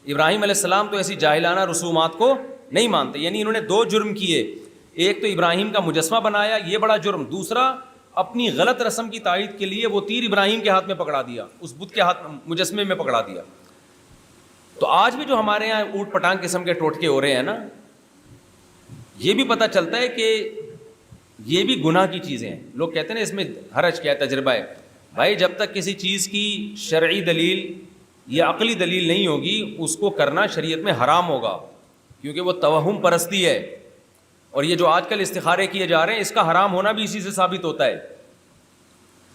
ابراہیم علیہ السلام تو ایسی جاہلانہ رسومات کو نہیں مانتے. یعنی انہوں نے 2 جرم کیے, ایک تو ابراہیم کا مجسمہ بنایا, یہ بڑا جرم, دوسرا اپنی غلط رسم کی تائید کے لیے وہ تیر ابراہیم کے ہاتھ میں پکڑا دیا, اس بت کے ہاتھ مجسمے میں پکڑا دیا. تو آج بھی جو ہمارے یہاں اوٹ پٹانگ قسم کے ٹوٹکے ہو رہے ہیں نا, یہ بھی پتہ چلتا ہے کہ یہ بھی گناہ کی چیزیں ہیں. لوگ کہتے ہیں نا اس میں حرج کیا ہے, تجربہ ہے. بھائی جب تک کسی چیز کی شرعی دلیل یا عقلی دلیل نہیں ہوگی اس کو کرنا شریعت میں حرام ہوگا, کیونکہ وہ توہم پرستی ہے. اور یہ جو آج کل استخارے کیے جا رہے ہیں اس کا حرام ہونا بھی اسی سے ثابت ہوتا ہے.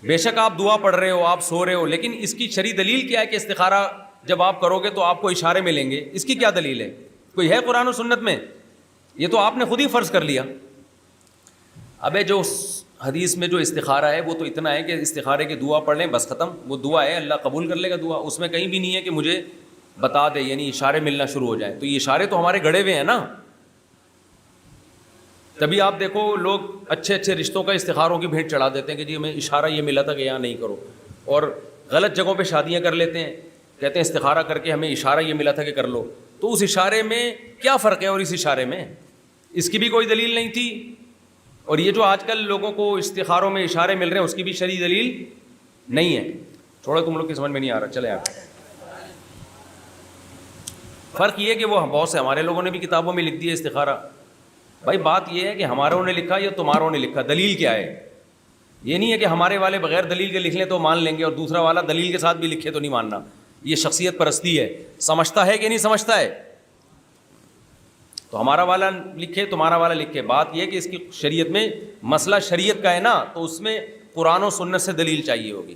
بے شک آپ دعا پڑھ رہے ہو, آپ سو رہے ہو, لیکن اس کی شرعی دلیل کیا ہے کہ استخارہ جب آپ کرو گے تو آپ کو اشارے ملیں گے؟ اس کی کیا دلیل ہے؟ کوئی ہے قرآن و سنت میں؟ یہ تو آپ نے خود ہی فرض کر لیا. ابے جو حدیث میں جو استخارہ ہے وہ تو اتنا ہے کہ استخارے کی دعا پڑھ لیں بس ختم, وہ دعا ہے, اللہ قبول کر لے گا دعا. اس میں کہیں بھی نہیں ہے کہ مجھے بتا دے, یعنی اشارے ملنا شروع ہو جائیں. تو یہ اشارے تو ہمارے گڑے ہوئے ہیں نا. تبھی آپ دیکھو لوگ اچھے اچھے رشتوں کا استخاروں کی بھیٹ چڑھا دیتے ہیں کہ جی ہمیں اشارہ یہ ملا تھا کہ یہاں نہیں کرو, اور غلط جگہوں پہ شادیاں کر لیتے ہیں, کہتے ہیں استخارہ کر کے ہمیں اشارہ یہ ملا تھا کہ کر لو. تو اس اشارے میں کیا فرق ہے اور اس اشارے میں؟ اس کی بھی کوئی دلیل نہیں تھی. اور یہ جو آج کل لوگوں کو استخاروں میں اشارے مل رہے ہیں اس کی بھی شرعی دلیل نہیں ہے. چھوڑو تم لوگ کی سمجھ میں نہیں آ رہا, چلے آپ. فرق یہ ہے کہ وہ بہت سے ہمارے لوگوں نے بھی کتابوں میں لکھ دی ہے استخارہ. بھائی بات یہ ہے کہ ہماروں نے لکھا یا تمہاروں نے لکھا, دلیل کیا ہے؟ یہ نہیں ہے کہ ہمارے والے بغیر دلیل کے لکھ لیں تو مان لیں گے اور دوسرا والا دلیل کے ساتھ بھی لکھے تو نہیں ماننا. یہ شخصیت پرستی ہے. سمجھتا ہے کہ نہیں سمجھتا ہے؟ تو ہمارا والا لکھے تمہارا والا لکھے. بات یہ ہے کہ اس کی شریعت میں مسئلہ شریعت کا ہے نا, تو اس میں قرآن و سنت سے دلیل چاہیے ہوگی.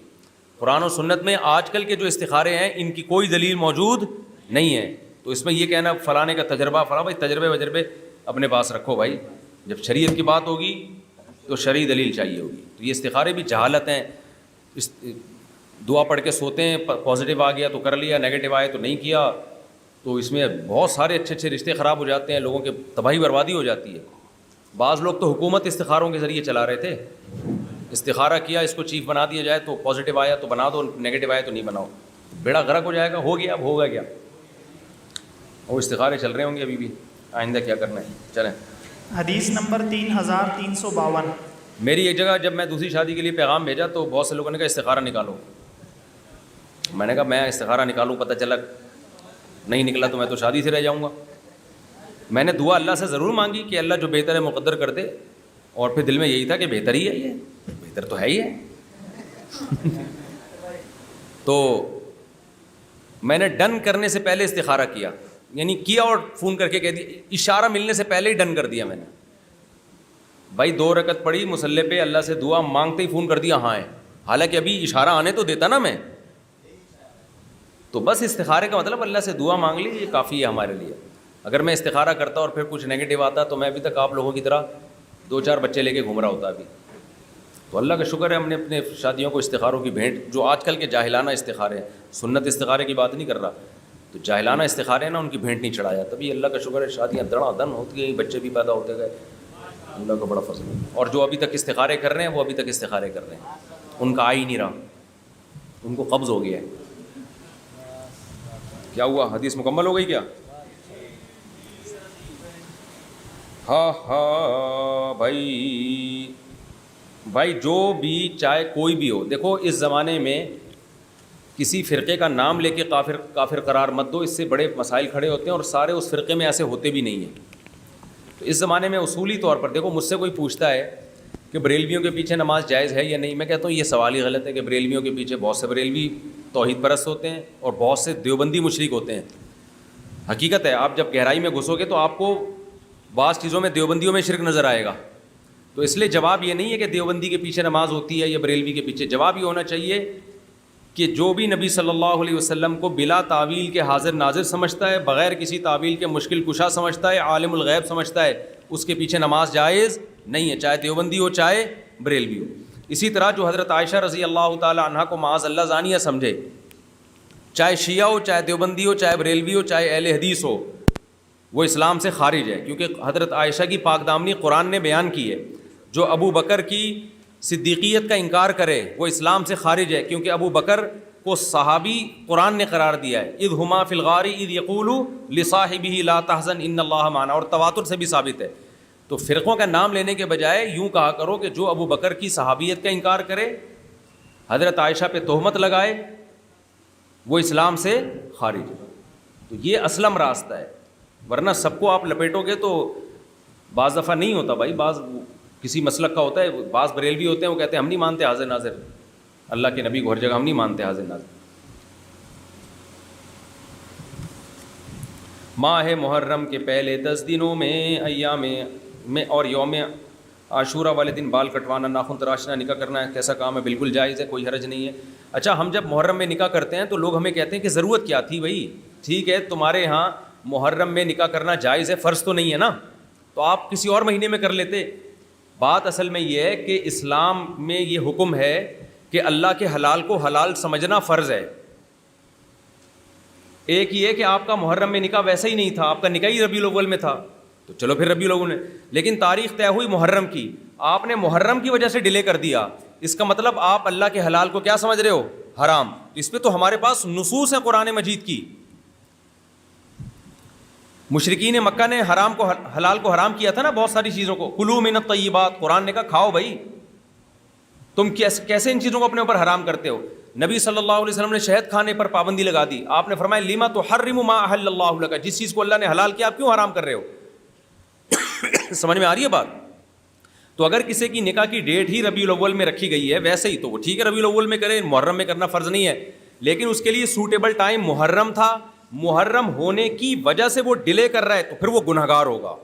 قرآن و سنت میں آج کل کے جو استخارے ہیں ان کی کوئی دلیل موجود نہیں ہے. تو اس میں یہ کہنا فلانے کا تجربہ فلاں, بھائی تجربے اپنے پاس رکھو بھائی. جب شریعت کی بات ہوگی تو شرعی دلیل چاہیے ہوگی. تو یہ استخارے بھی جہالت ہیں. دعا پڑھ کے سوتے ہیں, پازیٹیو آ گیا تو کر لیا, نیگیٹو آئے تو نہیں کیا. تو اس میں بہت سارے اچھے اچھے رشتے خراب ہو جاتے ہیں, لوگوں کے تباہی بربادی ہو جاتی ہے. بعض لوگ تو حکومت استخاروں کے ذریعے چلا رہے تھے. استخارہ کیا, اس کو چیف بنا دیا جائے تو پازیٹیو آیا تو بنا دو, نیگیٹو آیا تو نہیں بناؤ. بیڑا غرق ہو جائے گا. ہو گیا, اب ہوگا کیا؟ وہ استخارے چل رہے ہوں گے ابھی بھی. آئندہ کیا کرنا ہے, چلیں. حدیث نمبر 3352. میری ایک جگہ جب میں دوسری شادی کے لیے پیغام بھیجا تو بہت سے لوگوں نے کہا استخارہ نکالو. میں نے کہا میں استخارہ نکالوں, پتہ چلا نہیں نکلا تو میں تو شادی سے رہ جاؤں گا. میں نے دعا اللہ سے ضرور مانگی کہ اللہ جو بہتر ہے مقدر کر دے, اور پھر دل میں یہی تھا کہ بہتر ہی ہے, یہ بہتر تو ہے ہی ہے. تو میں نے ڈن کرنے سے پہلے استخارہ کیا, یعنی کیا اور فون کر کے کہہ دیا, اشارہ ملنے سے پہلے ہی ڈن کر دیا میں نے. بھائی 2 رکعت پڑھی مصلی پہ, اللہ سے دعا مانگتے ہی فون کر دیا ہاں ہے, حالانکہ ابھی اشارہ آنے تو دیتا نا میں. تو بس استخارے کا مطلب اللہ سے دعا مانگ لی, یہ کافی ہے ہمارے لیے. اگر میں استخارہ کرتا اور پھر کچھ نیگیٹو آتا تو میں ابھی تک آپ لوگوں کی طرح 2-4 بچے لے کے گھوم رہا ہوتا ابھی. تو اللہ کا شکر ہے ہم نے اپنے شادیوں کو استخاروں کی بھیٹ, جو آج کل کے جاہلانہ استخارے ہیں, سنت استخارے کی بات نہیں کر رہا, تو جاہلانہ استخارے ہیں نا, ان کی بھیٹ نہیں چڑھایا. تبھی اللہ کا شکر ہے شادیاں دڑا دن ہوتی گئی, بچے بھی پیدا ہوتے گئے. اللہ کا بڑا فضل ہے. اور جو ابھی تک استخارے کر رہے ہیں وہ ابھی تک استخارے کر رہے ہیں, ان کا آ ہی نہیں رہا, ان کو قبض ہو گیا ہے. کیا ہوا, حدیث مکمل ہو گئی کیا؟ ہاں بھائی جو بھی چاہے کوئی بھی ہو, دیکھو اس زمانے میں کسی فرقے کا نام لے کے کافر قرار مت دو, اس سے بڑے مسائل کھڑے ہوتے ہیں اور سارے اس فرقے میں ایسے ہوتے بھی نہیں ہیں. تو اس زمانے میں اصولی طور پر دیکھو, مجھ سے کوئی پوچھتا ہے کہ بریلویوں کے پیچھے نماز جائز ہے یا نہیں, میں کہتا ہوں یہ سوال ہی غلط ہے کہ بریلویوں کے پیچھے بہت سے بریلوی توحید پرست ہوتے ہیں اور بہت سے دیوبندی مشرک ہوتے ہیں. حقیقت ہے, آپ جب گہرائی میں گھسو گے تو آپ کو بعض چیزوں میں دیوبندیوں میں شرک نظر آئے گا. تو اس لیے جواب یہ نہیں ہے کہ دیوبندی کے پیچھے نماز ہوتی ہے یا بریلوی کے پیچھے. جواب یہ ہونا چاہیے کہ جو بھی نبی صلی اللہ علیہ وسلم کو بلا تعویل کے حاضر ناظر سمجھتا ہے, بغیر کسی تعویل کے مشکل کشا سمجھتا ہے, عالم الغیب سمجھتا ہے, اس کے پیچھے نماز جائز نہیں ہے, چاہے دیوبندی ہو چاہے بریلوی ہو. اسی طرح جو حضرت عائشہ رضی اللہ تعالی عنہا کو معاذ اللہ زانیہ سمجھے, چاہے شیعہ ہو چاہے دیوبندی ہو چاہے بریلوی ہو چاہے اہل حدیث ہو, وہ اسلام سے خارج ہے. کیونکہ حضرت عائشہ کی پاک دامنی قرآن نے بیان کی ہے. جو ابو بکر کی صدیقیت کا انکار کرے وہ اسلام سے خارج ہے, کیونکہ ابو بکر کو صحابی قرآن نے قرار دیا ہے. اذ ہما فی الغار اذ یقول لصاحبہ لا تحزن ان اللہ معنا, اور تواتر سے بھی ثابت ہے. تو فرقوں کا نام لینے کے بجائے یوں کہا کرو کہ جو ابو بکر کی صحابیت کا انکار کرے, حضرت عائشہ پہ تہمت لگائے, وہ اسلام سے خارج ہے. تو یہ اسلم راستہ ہے, ورنہ سب کو آپ لپیٹو گے تو بعض دفعہ نہیں ہوتا بھائی. بعض کسی مسلک کا ہوتا ہے, بعض بریلوی ہوتے ہیں وہ کہتے ہیں ہم نہیں مانتے حاضر ناظر, اللہ کے نبی کو ہر جگہ ہم نہیں مانتے حاضر ناظر. ماہ محرم کے پہلے 10 دنوں میں ایام میں اور یوم عاشورہ والے دن بال کٹوانا, ناخن تراشنا, نکاح کرنا کیسا کام ہے؟ بالکل جائز ہے, کوئی حرج نہیں ہے. اچھا, ہم جب محرم میں نکاح کرتے ہیں تو لوگ ہمیں کہتے ہیں کہ ضرورت کیا تھی بھائی؟ ٹھیک ہے, تمہارے یہاں محرم میں نکاح کرنا جائز ہے, فرض تو نہیں ہے نا, تو آپ کسی اور مہینے میں کر لیتے. بات اصل میں یہ ہے کہ اسلام میں یہ حکم ہے کہ اللہ کے حلال کو حلال سمجھنا فرض ہے. ایک یہ ہے کہ آپ کا محرم میں نکاح ویسا ہی نہیں تھا, آپ کا نکاح ہی ربیع الاول میں تھا, تو چلو پھر ربیع الاول میں, لیکن تاریخ طے ہوئی محرم کی, آپ نے محرم کی وجہ سے ڈیلے کر دیا, اس کا مطلب آپ اللہ کے حلال کو کیا سمجھ رہے ہو؟ حرام. اس پہ تو ہمارے پاس نصوص ہیں قرآن مجید کی. مشرکین مکہ نے حرام کو حلال کو حرام کیا تھا نا, بہت ساری چیزوں کو. کلوا من الطیبات, قرآن نے کہا کھاؤ بھائی. تم کیسے ان چیزوں کو اپنے اوپر حرام کرتے ہو؟ نبی صلی اللہ علیہ وسلم نے شہد کھانے پر پابندی لگا دی. آپ نے فرمایا لیما تحرم ما احل اللہ لک, جس چیز کو اللہ نے حلال کیا آپ کیوں حرام کر رہے ہو؟ سمجھ میں آ رہی ہے بات؟ تو اگر کسی کی نکاح کی ڈیٹ ہی ربیع الاول میں رکھی گئی ہے ویسے ہی تو وہ ٹھیک ہے, ربیع الاول میں کریں, محرم میں کرنا فرض نہیں ہے, لیکن اس کے لیے سوٹیبل ٹائم محرم تھا, محرم ہونے کی وجہ سے وہ ڈیلے کر رہا ہے تو پھر وہ گنہگار ہوگا,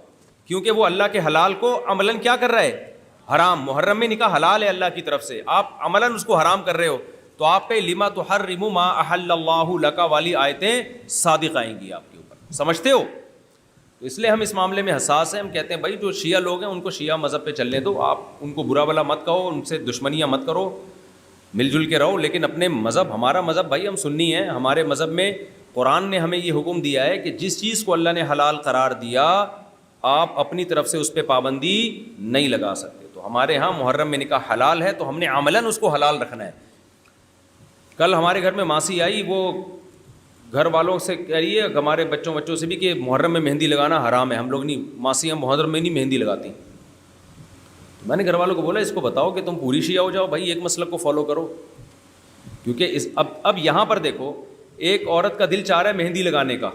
کیونکہ وہ اللہ کے حلال کو عملاً کیا کر رہا ہے؟ حرام. محرم میں نکاح حلال ہے اللہ کی طرف سے, آپ عملاً اس کو حرام کر رہے ہو, تو آپ پہ لما تحرم ما احل اللہ لک والی آیتیں صادق آئیں گی آپ کے اوپر. سمجھتے ہو؟ تو اس لیے ہم اس معاملے میں حساس ہیں. ہم کہتے ہیں بھائی جو شیعہ لوگ ہیں ان کو شیعہ مذہب پہ چلنے دو, آپ ان کو برا بلا مت کہو, ان سے دشمنیاں مت کرو, مل جل کے رہو, لیکن اپنے مذہب, ہمارا مذہب بھائی ہم سنی ہیں, ہمارے مذہب میں قرآن نے ہمیں یہ حکم دیا ہے کہ جس چیز کو اللہ نے حلال قرار دیا آپ اپنی طرف سے اس پہ پابندی نہیں لگا سکتے. تو ہمارے ہاں محرم میں نکاح حلال ہے تو ہم نے عملاً اس کو حلال رکھنا ہے. کل ہمارے گھر میں ماسی آئی, وہ گھر والوں سے کہہ رہی ہے, ہمارے بچوں سے بھی, کہ محرم میں مہندی لگانا حرام ہے, ہم لوگ نہیں, ماسیاں محرم میں نہیں مہندی لگاتی. میں نے گھر والوں کو بولا اس کو بتاؤ کہ تم پوری شیعہ ہو جاؤ بھائی, ایک مسلک کو فالو کرو, کیونکہ اب یہاں پر دیکھو ایک عورت کا دل چاہ رہا ہے مہندی لگانے کا,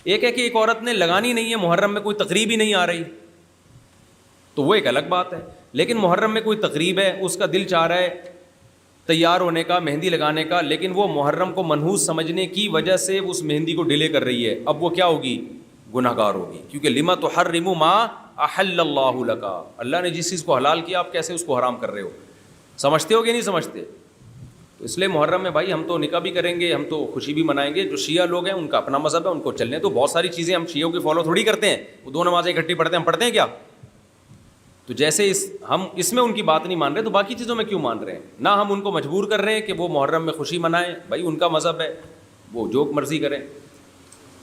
ایک ہے کہ ایک عورت نے لگانی نہیں ہے, محرم میں کوئی تقریب ہی نہیں آ رہی, تو وہ ایک الگ بات ہے. لیکن محرم میں کوئی تقریب ہے, اس کا دل چاہ رہا ہے تیار ہونے کا, مہندی لگانے کا, لیکن وہ محرم کو منحوس سمجھنے کی وجہ سے اس مہندی کو ڈیلے کر رہی ہے, اب وہ کیا ہوگی؟ گناہ گار ہوگی, کیونکہ لما تحرم ما احل اللہ لک, اللہ نے جس چیز کو حلال کیا آپ کیسے اس کو حرام کر رہے ہو؟ سمجھتے ہو کہ نہیں سمجھتے؟ تو اس لیے محرم میں بھائی ہم تو نکاح بھی کریں گے, ہم تو خوشی بھی منائیں گے. جو شیعہ لوگ ہیں ان کا اپنا مذہب ہے, ان کو چلنے تو بہت ساری چیزیں ہم شیعوں کی فالو تھوڑی کرتے ہیں, وہ 2 نمازیں اکٹھی پڑھتے ہیں, ہم پڑھتے ہیں کیا؟ تو جیسے ہم اس میں ان کی بات نہیں مان رہے تو باقی چیزوں میں کیوں مان رہے ہیں؟ نہ ہم ان کو مجبور کر رہے ہیں کہ وہ محرم میں خوشی منائیں, بھائی ان کا مذہب ہے, وہ جو مرضی کریں.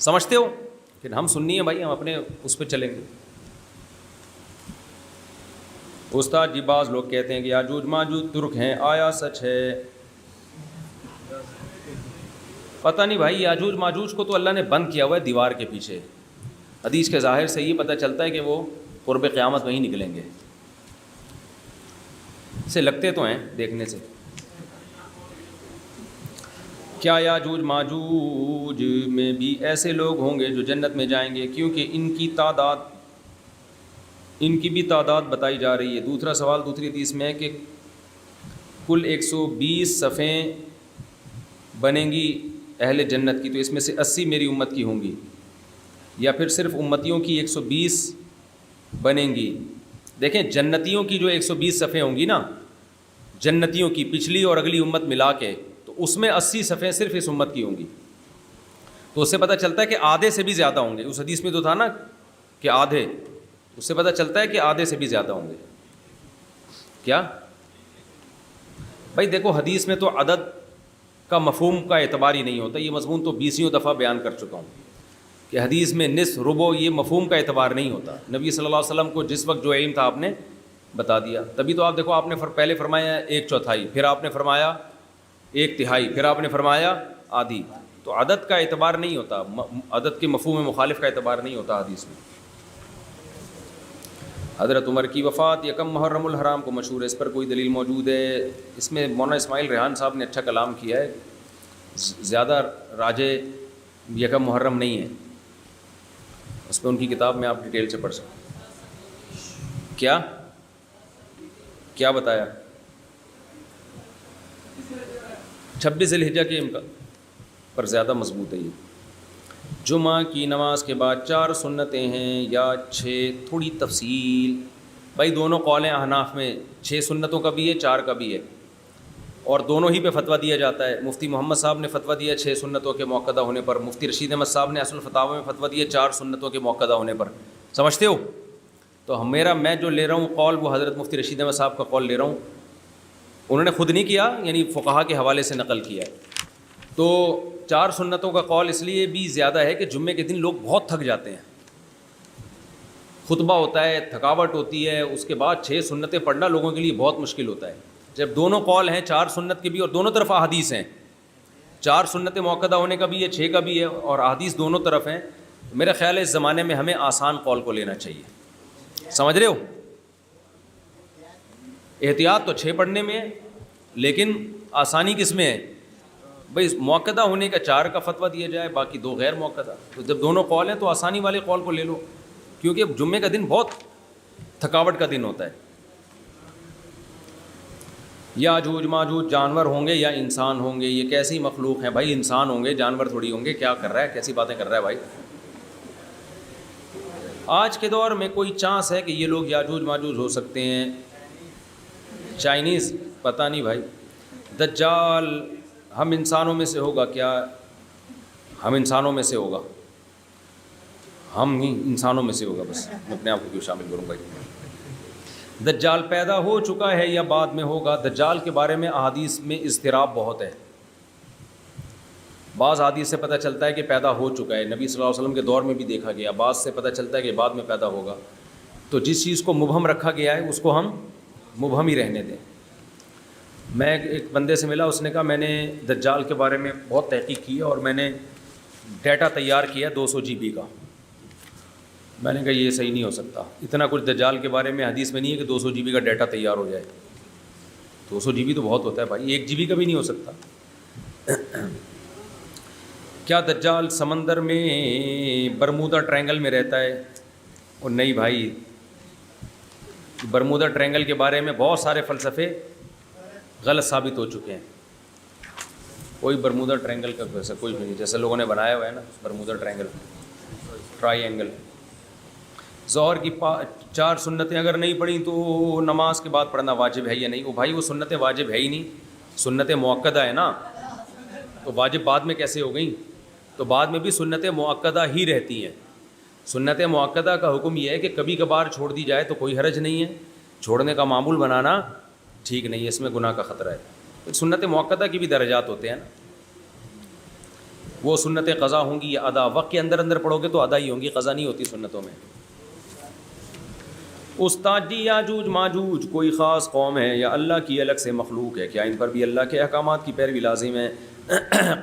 سمجھتے ہو؟ پھر ہم سنی ہیں بھائی, ہم اپنے اس پہ چلیں گے. استاد جی بعض لوگ کہتے ہیں کہ یاجوج ماجوج ترک ہیں, آیا سچ ہے؟ پتہ نہیں بھائی, یاجوج ماجوج کو تو اللہ نے بند کیا ہوا ہے دیوار کے پیچھے. حدیث کے ظاہر سے یہ پتہ چلتا ہے کہ وہ قرب قیامت وہیں نکلیں گے, سے لگتے تو ہیں دیکھنے سے. کیا یاجوج ماجوج میں بھی ایسے لوگ ہوں گے جو جنت میں جائیں گے؟ کیونکہ ان کی بھی تعداد بتائی جا رہی ہے. دوسرا سوال دوسری حدیث میں ہے کہ کل 120 صفیں بنیں گی اہل جنت کی, تو اس میں سے 80 میری امت کی ہوں گی, یا پھر صرف امتیوں کی 120 بنیں گی؟ دیکھیں جنتیوں کی جو 120 صفیں ہوں گی نا, جنتیوں کی پچھلی اور اگلی امت ملا کے, تو اس میں 80 صفیں صرف اس امت کی ہوں گی. تو اس سے پتہ چلتا ہے کہ آدھے سے بھی زیادہ ہوں گے. اس حدیث میں تو تھا نا کہ آدھے, اس سے پتہ چلتا ہے کہ آدھے سے بھی زیادہ ہوں گے. کیا بھائی دیکھو حدیث میں تو عدد کا مفہوم کا اعتبار ہی نہیں ہوتا. یہ مضمون تو 20 دفعہ بیان کر چکا ہوں کہ حدیث میں نصف ربع یہ مفہوم کا اعتبار نہیں ہوتا. نبی صلی اللہ علیہ وسلم کو جس وقت جو علم تھا آپ نے بتا دیا, تبھی تو آپ دیکھو آپ نے پہلے فرمایا 1/4, پھر آپ نے فرمایا 1/3, پھر آپ نے فرمایا آدھی. تو عدد کا اعتبار نہیں ہوتا, عدد کے مفہوم مخالف کا اعتبار نہیں ہوتا حدیث میں. حضرت عمر کی وفات یکم محرم الحرام کو مشہور ہے, اس پر کوئی دلیل موجود ہے؟ اس میں مولانا اسماعیل ریحان صاحب نے اچھا کلام کیا ہے, زیادہ راجے یکم محرم نہیں ہے, اس پہ ان کی کتاب میں آپ ڈیٹیل سے پڑھ سکتے. کیا بتایا؟ 26 ذی الحجہ کے پر زیادہ مضبوط ہے. یہ جمعہ کی نماز کے بعد 4 سنتیں ہیں یا 6؟ تھوڑی تفصیل بھائی, دونوں قول ہیں احناف میں, 6 سنتوں کا بھی ہے 4 کا بھی ہے, اور دونوں ہی پہ فتویٰ دیا جاتا ہے. مفتی محمد صاحب نے فتویٰ دیا 6 سنتوں کے موقع ہونے پر, مفتی رشید احمد صاحب نے اصل الفتاوی میں فتویٰ دیا 4 سنتوں کے موقع ہونے پر. سمجھتے ہو؟ تو میں جو لے رہا ہوں قول وہ حضرت مفتی رشید احمد صاحب کا قول لے رہا ہوں, انہوں نے خود نہیں کیا, یعنی فقہا کے حوالے سے نقل کیا ہے. تو 4 سنتوں کا قول اس لیے بھی زیادہ ہے کہ جمعے کے دن لوگ بہت تھک جاتے ہیں, خطبہ ہوتا ہے, تھکاوٹ ہوتی ہے, اس کے بعد 6 سنتیں پڑھنا لوگوں کے لیے بہت مشکل ہوتا ہے. جب دونوں قول ہیں 4 سنت کے بھی اور دونوں طرف احادیث ہیں, 4 سنتیں موقع ہونے کا بھی ہے 6 کا بھی ہے, اور احادیث دونوں طرف ہیں, تو میرا خیال ہے اس زمانے میں ہمیں آسان قول کو لینا چاہیے. سمجھ رہے ہو؟ احتیاط تو 6 پڑھنے میں ہے, لیکن آسانی کس میں ہے؟ بھائی موقدہ ہونے کا 4 کا فتویٰ دیا جائے، باقی 2 غیر موقدہ. تو جب دونوں قول ہیں تو آسانی والے قول کو لے لو، کیونکہ جمعے کا دن بہت تھکاوٹ کا دن ہوتا ہے. یاجوج ماجوج جانور ہوں گے یا انسان ہوں گے؟ یہ کیسی مخلوق ہیں بھائی؟ انسان ہوں گے، جانور تھوڑی ہوں گے. کیا کر رہا ہے، کیسی باتیں کر رہا ہے بھائی؟ آج کے دور میں کوئی چانس ہے کہ یہ لوگ یاجوج ماجوج ہو سکتے ہیں؟ چائنیز پتہ نہیں بھائی. دجال ہم انسانوں میں سے ہوگا کیا؟ ہم انسانوں میں سے ہوگا، ہم ہی انسانوں میں سے ہوگا. بس میں اپنے آپ کو کیوں شامل کروں بھائی؟ دجال پیدا ہو چکا ہے یا بعد میں ہوگا؟ دجال کے بارے میں احادیث میں اضطراب بہت ہے. بعض حدیث سے پتہ چلتا ہے کہ پیدا ہو چکا ہے، نبی صلی اللہ علیہ وسلم کے دور میں بھی دیکھا گیا. بعض سے پتہ چلتا ہے کہ بعد میں پیدا ہوگا. تو جس چیز کو مبہم رکھا گیا ہے اس کو ہم مبہم ہی رہنے دیں. میں ایک بندے سے ملا، اس نے کہا میں نے دجال کے بارے میں بہت تحقیق کی ہے اور میں نے ڈیٹا تیار کیا 200 GB کا. میں نے کہا یہ صحیح نہیں ہو سکتا، اتنا کچھ دجال کے بارے میں حدیث میں نہیں ہے کہ 200 GB کا ڈیٹا تیار ہو جائے. 200 GB تو بہت ہوتا ہے بھائی، 1 GB کا بھی نہیں ہو سکتا. کیا دجال سمندر میں برمودا ٹرائنگل میں رہتا ہے؟ اور نہیں بھائی، برمودا ٹرائنگل کے بارے میں بہت سارے فلسفے غلط ثابت ہو چکے ہیں. کوئی برمودا ٹرائنگل کا ویسا کوئی بھی نہیں، جیسے لوگوں نے بنایا ہوا ہے نا برمودا ٹرائنگل، ٹرائی اینگل. ظہر کی 4 سنتیں اگر نہیں پڑھیں تو نماز کے بعد پڑھنا واجب ہے یا نہیں؟ وہ بھائی وہ سنتیں واجب ہے ہی نہیں، سنتیں مؤکدہ ہے نا، تو واجب بعد میں کیسے ہو گئیں؟ تو بعد میں بھی سنتیں مؤکدہ ہی رہتی ہیں. سنت مؤکدہ کا حکم یہ ہے کہ کبھی کبھار چھوڑ دی جائے تو کوئی حرج نہیں ہے، چھوڑنے کا معمول بنانا ٹھیک نہیں ہے، اس میں گناہ کا خطرہ ہے. سنت مؤکدہ کی بھی درجات ہوتے ہیں نا، وہ سنتیں قضا ہوں گی یا ادا؟ وقت کے اندر اندر پڑھو گے تو ادا ہی ہوں گی، قضا نہیں ہوتی سنتوں میں. استاد جی یاجوج ماجوج کوئی خاص قوم ہے یا اللہ کی الگ سے مخلوق ہے؟ کیا ان پر بھی اللہ کے احکامات کی پیروی لازم ہے؟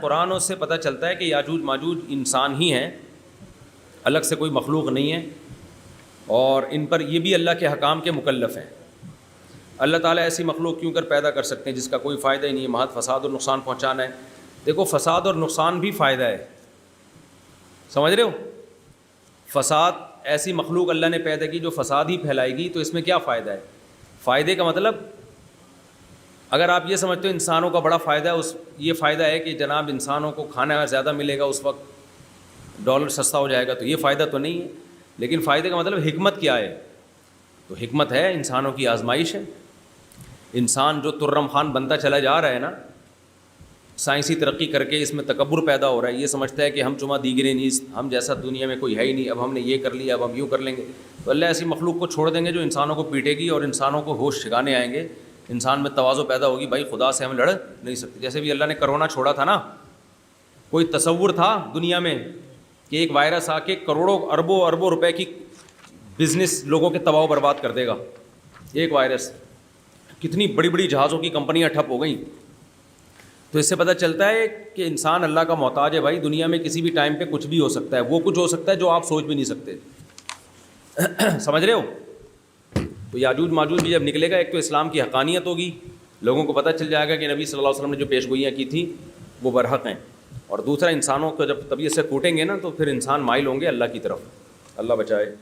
قرآن اس سے پتہ چلتا ہے کہ یاجوج ماجوج انسان ہی ہیں، الگ سے کوئی مخلوق نہیں ہے، اور ان پر یہ بھی اللہ کے حکام کے مکلف ہیں. اللہ تعالیٰ ایسی مخلوق کیوں کر پیدا کر سکتے ہیں جس کا کوئی فائدہ ہی نہیں ہے، محض فساد اور نقصان پہنچانا ہے؟ دیکھو فساد اور نقصان بھی فائدہ ہے، سمجھ رہے ہو؟ فساد ایسی مخلوق اللہ نے پیدا کی جو فساد ہی پھیلائے گی، تو اس میں کیا فائدہ ہے؟ فائدے کا مطلب اگر آپ یہ سمجھتے ہو انسانوں کا بڑا فائدہ ہے، یہ فائدہ ہے کہ جناب انسانوں کو کھانا زیادہ ملے گا، اس وقت ڈالر سستا ہو جائے گا، تو یہ فائدہ تو نہیں ہے. لیکن فائدے کا مطلب حکمت کیا ہے؟ تو حکمت ہے انسانوں کی آزمائش ہے. انسان جو ترم خان بنتا چلا جا رہا ہے نا، سائنسی ترقی کر کے اس میں تکبر پیدا ہو رہا ہے، یہ سمجھتا ہے کہ ہم چما دیگرے نیز، ہم جیسا دنیا میں کوئی ہے ہی نہیں، اب ہم نے یہ کر لیا، اب ہم یوں کر لیں گے. تو اللہ ایسی مخلوق کو چھوڑ دیں گے جو انسانوں کو پیٹے گی اور انسانوں کو ہوش ٹھکانے آئیں گے، انسان میں تواضع پیدا ہوگی، بھائی خدا سے ہم لڑ نہیں سکتے. جیسے بھی اللہ نے کرونا چھوڑا تھا نا، کوئی تصور تھا دنیا میں کہ ایک وائرس آ کے کروڑوں اربوں روپے کی بزنس لوگوں کے تباہ و برباد کر دے گا؟ ایک وائرس، کتنی بڑی بڑی جہازوں کی کمپنیاں ٹھپ ہو گئیں. تو اس سے پتہ چلتا ہے کہ انسان اللہ کا محتاج ہے بھائی. دنیا میں کسی بھی ٹائم پہ کچھ بھی ہو سکتا ہے، وہ کچھ ہو سکتا ہے جو آپ سوچ بھی نہیں سکتے. سمجھ رہے ہو؟ تو یاجوج ماجوج بھی جب نکلے گا، ایک تو اسلام کی حقانیت ہوگی، لوگوں کو پتہ چل جائے گا کہ نبی صلی اللہ علیہ وسلم نے جو پیش گوئیاں کی تھیں وہ برحق ہیں. اور دوسرا، انسانوں کو جب طبیعت سے کوٹیں گے نا تو پھر انسان مائل ہوں گے اللہ کی طرف. اللہ بچائے.